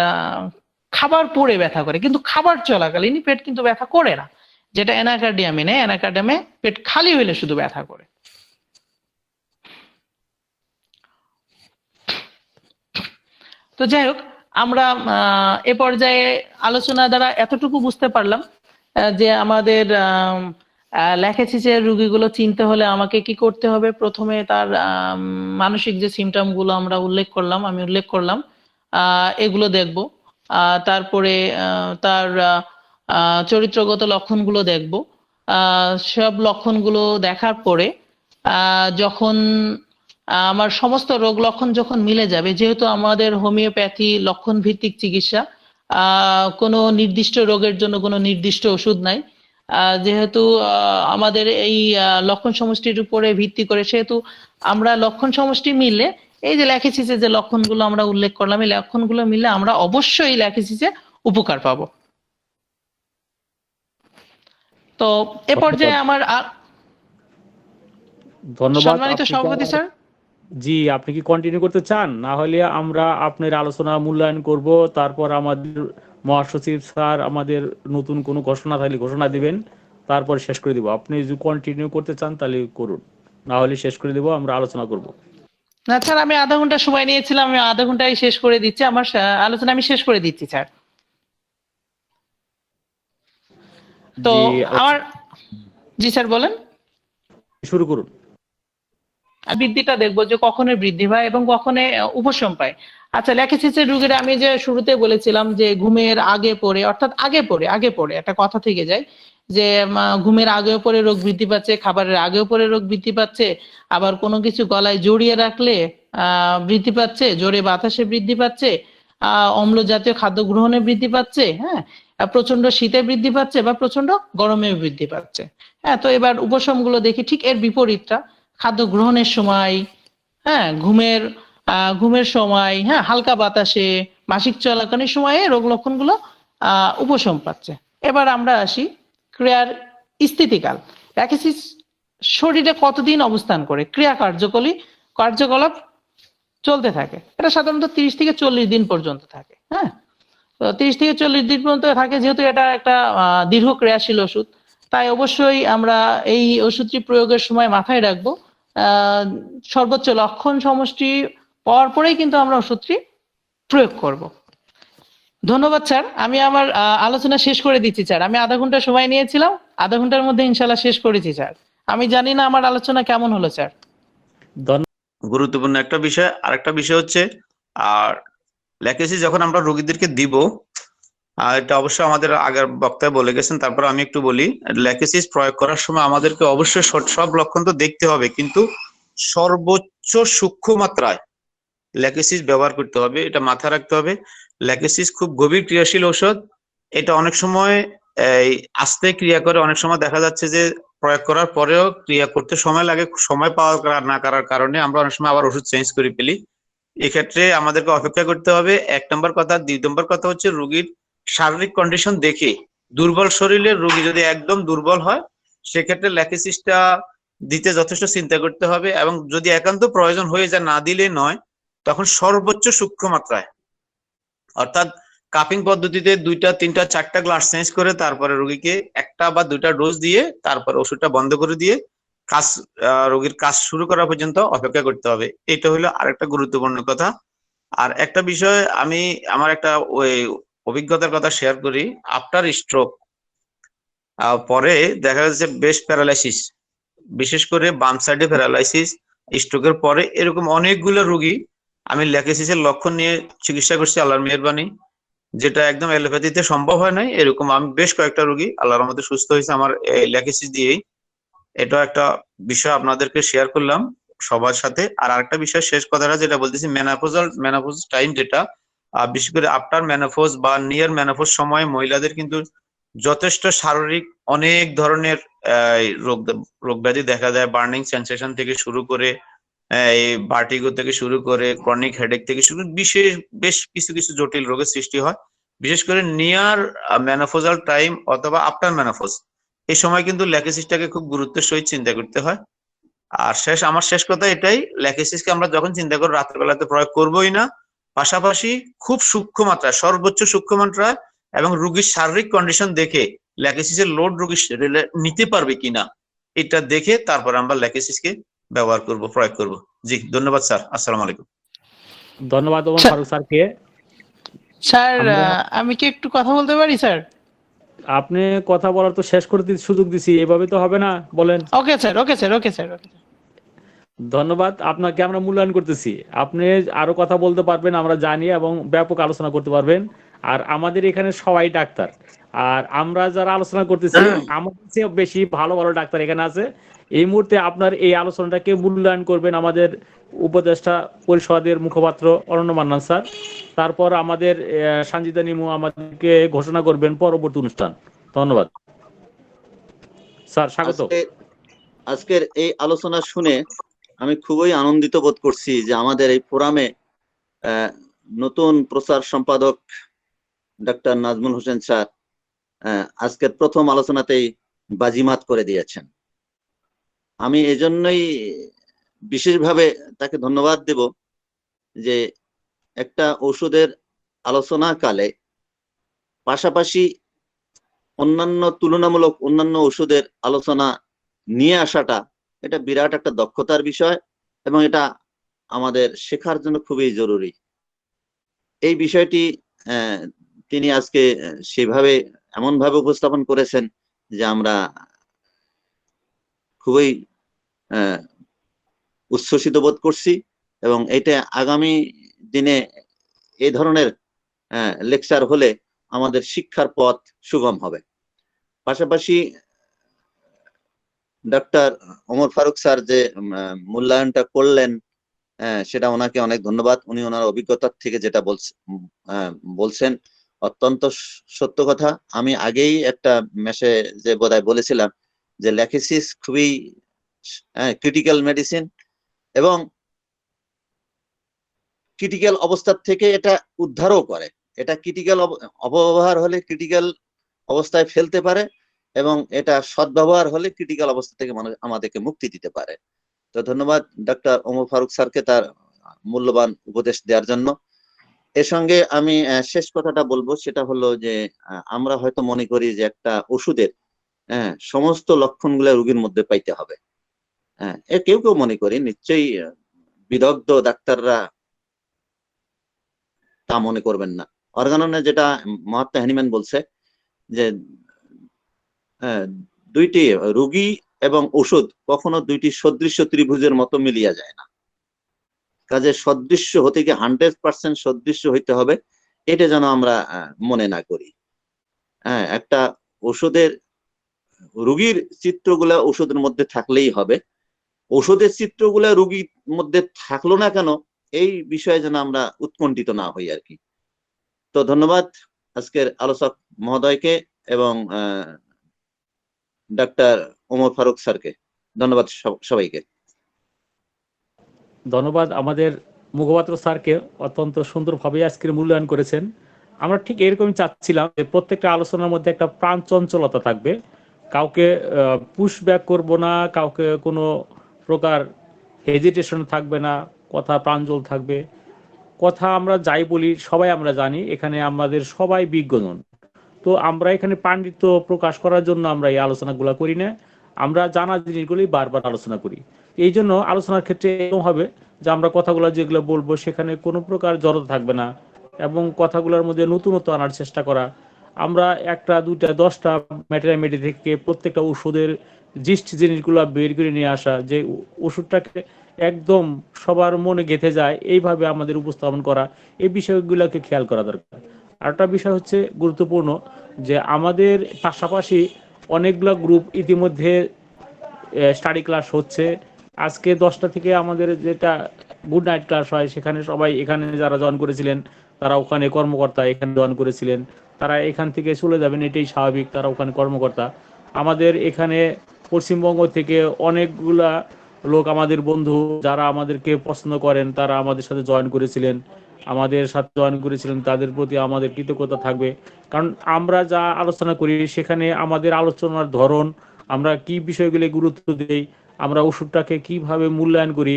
খাবার পরে ব্যথা করে, কিন্তু খাবার চলাকালীনই পেট কিন্তু ব্যথা করে না, যেটা অ্যানাকার্ডিয়ামে নেই। অ্যানাকার্ডিয়ামে পেট খালি হইলে শুধু ব্যথা করে। তো যাই হোক, আমরা এ পর্যায়ে আলোচনা দ্বারা এতটুকু বুঝতে পারলাম যে আমাদের ল্যাকেসিসের রোগীগুলো চিনতে হলে আমাকে কি করতে হবে। প্রথমে তার মানসিক যে সিমটম গুলো আমরা আমি উল্লেখ করলাম, এগুলো দেখব। তারপরে তার চরিত্রগত লক্ষণগুলো দেখব। সব লক্ষণগুলো দেখার পরে যখন আমার সমস্ত রোগ লক্ষণ যখন মিলে যাবে, যেহেতু আমাদের হোমিওপ্যাথি লক্ষণ ভিত্তিক চিকিৎসা, কোনো নির্দিষ্ট রোগের জন্য কোনো নির্দিষ্ট ওষুধ নাই, যেহেতু আমাদের এই লক্ষণ সমষ্টির উপরে ভিত্তি করে, সেহেতু আমরা লক্ষণ সমষ্টি মিললে এই যে ল্যাকিসিসের যে লক্ষণগুলো আমরা উল্লেখ করলাম, এই লক্ষণগুলো মিললে আমরা অবশ্যই ল্যাকিসিসে উপকার পাবো। তো এ পর্যায়ে আমার ধন্যবাদ। সম্মানিত সভাপতি স্যার, জি, আপনি কি কন্টিনিউ করতে চান? না হলে আমরা আপনার আলোচনা মূল্যায়ন করব, তারপর আমাদের মহাসচিব স্যার আমাদের নতুন কোনো ঘোষণা থাকলে ঘোষণা দিবেন, তারপর শেষ করে দিব। আপনি যদি কন্টিনিউ করতে চান তাহলে করুন, না হলে শেষ করে দেব, আমরা আলোচনা করব। না স্যার, আমি আধা ঘন্টা সময় নিয়েছিলাম, আমি আধা ঘন্টায় শেষ করে দিচ্ছি, আমার আলোচনা আমি শেষ করে দিচ্ছি স্যার। তো জি, আমার, জি স্যার বলেন। শুরু করুন। বৃদ্ধিটা দেখবো যে কখনো বৃদ্ধি পায় এবং কখনো উপশম পায়। আচ্ছা, ল্যাকিসিসের রোগীরা আমি যে শুরুতে বলেছিলাম যে ঘুমের আগে পরে, অর্থাৎ আগে পরে একটা কথা থেকে যায় যে ঘুমের আগেও পরে রোগ বৃদ্ধি পাচ্ছে, খাবারের আগেও পরে রোগ বৃদ্ধি পাচ্ছে, আবার কোনো কিছু গলায় জড়িয়ে রাখলে বৃদ্ধি পাচ্ছে, জোরে বাতাসে বৃদ্ধি পাচ্ছে, অম্ল জাতীয় খাদ্য গ্রহণে বৃদ্ধি পাচ্ছে, হ্যাঁ, প্রচন্ড শীতে বৃদ্ধি পাচ্ছে বা প্রচন্ড গরমে বৃদ্ধি পাচ্ছে। হ্যাঁ, তো এবার উপশমগুলো দেখি। ঠিক এর বিপরীতটা, খাদ্য গ্রহণের সময়, হ্যাঁ, ঘুমের সময়, হ্যাঁ, হালকা বাতাসে, মাসিক চলাকালীন সময়ে রোগ লক্ষণগুলো উপশম পাচ্ছে। এবার আমরা আসি ক্রিয়ার স্থিতিকাল। ল্যাকিসিস শরীরে কতদিন অবস্থান করে, ক্রিয়া কার্যকলাপ চলতে থাকে, এটা সাধারণত 30 থেকে 40 দিন পর্যন্ত থাকে। হ্যাঁ, তো 30 থেকে 40 দিন পর্যন্ত থাকে, যেহেতু এটা একটা দীর্ঘ ক্রিয়াশীল ওষুধ, তাই অবশ্যই আমরা এই ওষুধটি প্রয়োগের সময় মাথায় রাখবো সর্বোচ্চ লক্ষণ সমষ্টি পাওয়ার পরেই কিন্তু আমরা ওষুধটি প্রয়োগ করব। ধন্যবাদ স্যার, আমি আমার আলোচনা শেষ করে দিচ্ছি স্যার। আমি আধা ঘন্টা সময় নিয়েছিলাম, আধা ঘন্টার মধ্যে ইনশাল্লাহ শেষ করেছি স্যার। আমি জানি না আমার আলোচনা কেমন হলো স্যার। গুরুত্বপূর্ণ একটা বিষয়। আরেকটা বিষয় হচ্ছে, আর ল্যাকিসিস যখন আমরা রোগীদেরকে দিব, এটা অবশ্যই আমাদের আগের বক্তায় বলে গেছেন, তারপর আমি একটু বলি। ল্যাকিসিস প্রয়োগ করার সময় আমাদেরকে অবশ্যই সব লক্ষণ তো দেখতে হবে, কিন্তু সর্বোচ্চ সূক্ষ্ম মাত্রায় ল্যাকিসিস ব্যবহার করতে হবে, এটা মাথায় রাখতে হবে। ল্যাকিসিস খুব গভীর ক্রিয়াশীল ঔষধ, এটা অনেক সময় এই আস্তে ক্রিয়া করে, অনেক সময় দেখা যাচ্ছে যে প্রয়োগ করার পরেও ক্রিয়া করতে সময় লাগে, সময় পাওয়া না করার কারণে আমরা অনেক সময় আবার ওষুধ চেঞ্জ করে ফেলি। এক্ষেত্রে আমাদেরকে অপেক্ষা করতে হবে, 1 নম্বর কথা। 2 নম্বর কথা হচ্ছে রোগীর শারীরিক কন্ডিশন দেখে, দুর্বল শরীরের রোগী যদি একদম দুর্বল হয়, সেক্ষেত্রে ল্যাকিসিসটা দিতে যথেষ্ট চিন্তা করতে হবে, এবং যদি একান্ত প্রয়োজন হয়ে যায় না দিলে নয়, তখন সর্বোচ্চ সূক্ষ্ম মাত্রায়, অর্থাৎ কাপিং পদ্ধতিতে 2টা 3টা 4টা গ্লাস চেঞ্জ করে তারপরে রোগীকে 1টা বা 2টা ডোজ দিয়ে তারপরে ওষুধটা বন্ধ করে দিয়ে কাজ রোগীর কাজ শুরু করা পর্যন্ত অপেক্ষা করতে হবে। এটা হলো আরেকটা গুরুত্বপূর্ণ কথা। আর একটা বিষয়, আমি আমার একটা ওই অভিজ্ঞতার কথা শেয়ার করি। আফটার স্ট্রোক পরে দেখা যাচ্ছে বেস্ট প্যারালাইসিস, বিশেষ করে বাম সাইডে প্যারালাইসিস, স্ট্রোকের পরে এরকম অনেকগুলো রোগী আমি ল্যাকিসিসের লক্ষণ নিয়ে চিকিৎসা করছি, আল্লাহর মেহেরবানি, যেটা একদম অ্যালোপ্যাথিতে সম্ভব হয় নাই। এরকম আমি বেশ কয়েকটা রোগী আল্লাহর রহমতে সুস্থ হয়েছে আমার এই ল্যাকিসিস দিয়েই। এটা একটা বিষয় আপনাদেরকে শেয়ার করলাম সবার সাথে। আর আরেকটা বিষয়, শেষ কথাটা যেটা বলতেছি, মেনোপজ টাইম, যেটা বিশেষ করে আফটার মেনোপজ বা নিয়ার মেনোপজ সময়ে মহিলাদের কিন্তু যথেষ্ট শারীরিক অনেক ধরনের রোগ ব্যাধি দেখা যায়। বার্নিং সেন্সেশন থেকে শুরু করে, এই ভার্টিগো থেকে শুরু করে, ক্রনিক হেডেক থেকে শুরু করে বেশ কিছু কিছু জটিল রোগের সৃষ্টি হয়, বিশেষ করে নিয়ার মেনোপজাল টাইম অথবা আফটার মেনোপজ। এই সময় কিন্তু ল্যাকিসিসটাকে খুব গুরুত্বের সহিত চিন্তা করতে হয়। আর আমার শেষ কথা এটাই, ল্যাকিসিসকে আমরা যখন চিন্তা করি রাতের বেলাতে প্রয়োগ করবোই না, পাশাপাশি খুব সূক্ষ্ম মাত্রায়, সর্বোচ্চ সূক্ষ্ম মাত্রায় এবং রোগীর শারীরিক কন্ডিশন দেখে ল্যাকিসিসের লোড রোগী নিতে পারবে কিনা এটা দেখে তারপর আমরা ল্যাকিসিসকে ব্যবহার করব, প্রয়োগ করব। জি, ধন্যবাদ স্যার। আসসালামু আলাইকুম। ধন্যবাদ ওমর ফারুক স্যারকে। স্যার, আমি কি একটু কথা বলতে পারি স্যার? আপনি কথা বলার তো শেষ করতে সুযোগ দিছি, এভাবে তো হবে না, বলেন। Okay sir, okay sir, okay sir, okay. ধন্যবাদ, আপনাকে আমরা মূল্যায়ন করতেছি। আপনি আরো কথা বলতে পারবেন, আমরা জানি, এবং ব্যাপক আলোচনা করতে পারবেন। আর আমাদের এখানে সবাই ডাক্তার, আর আমরা যারা আলোচনা করতেছি আমাদের চেয়ে বেশি ভালো ভালো ডাক্তার এখানে আছে। এই মুহূর্তে আপনার এই আলোচনাটাকে মূল্যায়ন করবেন আমাদের উপদেষ্টা পরিষদের মুখপাত্র অরণ্য মান্নান স্যার। তারপর আমাদের সানজিদা নিমু আমাদেরকে ঘোষণা করবেন পরবর্তী অনুষ্ঠান। ধন্যবাদ। স্যার স্বাগত। আজকের এই আলোচনা শুনে আমি খুবই আনন্দিত বোধ করছি যে আমাদের এই ফোরামে নতুন প্রচার সম্পাদক ডক্টর নাজমুল হোসেন স্যার আজকের প্রথম আলোচনাতেই বাজিমাত করে দিয়েছেন। আমি এজন্যই বিশেষভাবে তাকে ধন্যবাদ দেব যে একটা ওষুধের আলোচনা কালে পাশাপাশি তুলনামূলক অন্যান্য ওষুধের আলোচনা নিয়ে আসাটা এটা বিরাট একটা দক্ষতার বিষয় এবং এটা আমাদের শেখার জন্য খুবই জরুরি। এই বিষয়টি তিনি আজকে সেভাবে এমন ভাবে উপস্থাপন করেছেন যে আমরা খুবই উচ্ছ্বসিত বোধ করছি এবং এটা আগামী দিনে এই ধরনের লেকচার হলে আমাদের শিক্ষার পথ সুগম হবে। পাশাপাশি ডক্টর ওমর ফারুক স্যার যে মূল্যায়নটা করলেন সেটা ওনাকে অনেক ধন্যবাদ। উনি ওনার অভিজ্ঞতার থেকে যেটা বলছেন অত্যন্ত সত্য কথা। আমি আগেই একটা মেসেজে বোধহয় বলেছিলাম যে ল্যাকিসিস খুবই ক্রিটিক্যাল মেডিসিন এবং ক্রিটিক্যাল অবস্থার থেকে এটা উদ্ধারও করে। এটা ক্রিটিক্যাল অপব্যবহার হলে ক্রিটিক্যাল অবস্থায় ফেলতে পারে এবং এটা সদ্ব্যবহার হলে ক্রিটিক্যাল অবস্থা থেকে আমাদেরকে মুক্তি দিতে পারে। তো ধন্যবাদ ডক্টর ওমর ফারুক স্যারকে তার মূল্যবান উপদেশ দেওয়ার জন্য। এর সঙ্গে আমি শেষ কথাটা বলবো, সেটা হলো যে আমরা হয়তো মনে করি যে একটা ওষুধের সমস্ত লক্ষণগুলো রোগীর মধ্যে পাইতে হবে। কেউ কেউ মনে করি, নিশ্চয়ই বিদগ্ধ ডাক্তাররা তা মনে করবেন না। অর্গাননে যেটা মহাত্মা হ্যানিম্যান বলছে যে দুইটি রোগী এবং ওষুধ কখনো দুইটি সদৃশ্য ত্রিভুজের মতো মিলিয়া যায় না। কাজে সদৃশ্য হতে গিয়ে 100% সদৃশ্য হইতে হবে, এটা যেন আমরা মনে না করি। একটা ওষুধের রোগীর চিত্রগুলা ওষুধের মধ্যে থাকলেই হবে, ওষুধের চিত্রগুলা রোগীর মধ্যে থাকলো না কেন এই বিষয়ে যেন আমরা উৎকণ্ঠিত না হই আর কি। তো ধন্যবাদ আজকের আলোচক মহোদয়কে এবং ডাক্তার ওমর ফারুক স্যারকে। ধন্যবাদ সবাইকে। ধন্যবাদ আমাদের মুখপাত্র স্যারকে, অত্যন্ত সুন্দরভাবে আজকের মূল্যায়ন করেছেন। আমরা ঠিক এরকমই চাচ্ছিলাম যে প্রত্যেকটা আলোচনার মধ্যে একটা প্রাণ চঞ্চলতা থাকবে, কাউকে পুশ ব্যাক করবো না, কাউকে কোনো প্রকার হেজিটেশন থাকবে না, কথা প্রাঞ্জল থাকবে। কথা আমরা যাই বলি সবাই আমরা জানি এখানে আমাদের সবাই বিজ্ঞজন। তো আমরা এখানে পাণ্ডিত্য প্রকাশ করার জন্য আমরা এই আলোচনাগুলো করি না, আমরা জানা জিনিসগুলি বারবার আলোচনা করি। এই জন্য আলোচনার ক্ষেত্রে এরকম হবে যে আমরা কথাগুলো যেগুলো বলবো সেখানে কোনো প্রকার জড়তা থাকবে না এবং কথাগুলোর মধ্যে নতুনত্ব আনার চেষ্টা করা। আমরা একটা দুইটা 10টা ম্যাটেরিয়াল থেকে প্রত্যেকটা ওষুধের জিস্ট জিনিসগুলো বের করে নিয়ে আসা, যে ওষুধটাকে একদম সবার মনে গেঁথে যায় এইভাবে আমাদের উপস্থাপন করা, এই বিষয়গুলোকে খেয়াল করা দরকার। আরেকটা বিষয় হচ্ছে গুরুত্বপূর্ণ যে আমাদের পাশাপাশি অনেকগুলো গ্রুপ ইতিমধ্যে স্টাডি ক্লাস হচ্ছে। আজকে 10টা থেকে আমাদের যেটা গুড নাইট ক্লাস হয় সেখানে সবাই এখানে যারা জয়েন করেছিলেন তারা ওখানে কর্মকর্তা, এখানে জয়েন করেছিলেন তারা এখান থেকে চলে যাবেন, এটাই স্বাভাবিক, তারা ওখানে কর্মকর্তা। আমাদের এখানে পশ্চিমবঙ্গ থেকে অনেকগুলা লোক আমাদের বন্ধু যারা আমাদেরকে পছন্দ করেন তারা আমাদের সাথে জয়েন করেছিলেন, তাদের প্রতি আমাদের কৃতজ্ঞতা থাকবে। কারণ আমরা যা আলোচনা করি সেখানে আমাদের আলোচনার ধরন, আমরা কি বিষয়গুলি গুরুত্ব দেই, আমরা ওষুধটাকে কিভাবে মূল্যায়ন করি,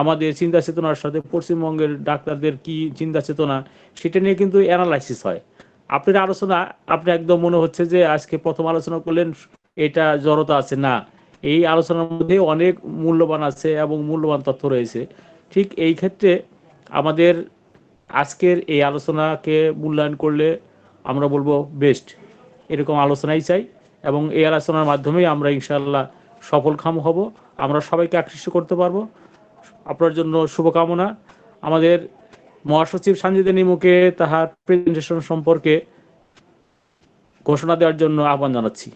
আমাদের চিন্তা চেতনার সাথে পশ্চিমবঙ্গের ডাক্তারদের কি চিন্তা চেতনা, সেটা নিয়ে কিন্তু অ্যানালাইসিস হয়। আপনার আলোচনা আপনি একদম মনে হচ্ছে যে আজকে প্রথম আলোচনা করলেন এটা জড়তা আছে না, এই আলোচনার মধ্যে অনেক মূল্যবান আছে এবং মূল্যবান তথ্য রয়েছে। ঠিক এই ক্ষেত্রে আমাদের আজকের এই আলোচনাকে মূল্যায়ন করলে আমরা বলবো বেস্ট, এরকম আলোচনাই চাই এবং এই আলোচনার মাধ্যমেই আমরা ইনশাআল্লাহ সফলকাম হব, আমরা সবাইকে আকৃষ্ট করতে পারবো। আপনার জন্য শুভকামনা। আমাদের মহাসচিব সানজিদা নিমুকে তাহার প্রেজেন্টেশন সম্পর্কে ঘোষণা দেওয়ার জন্য আহ্বান জানাচ্ছি।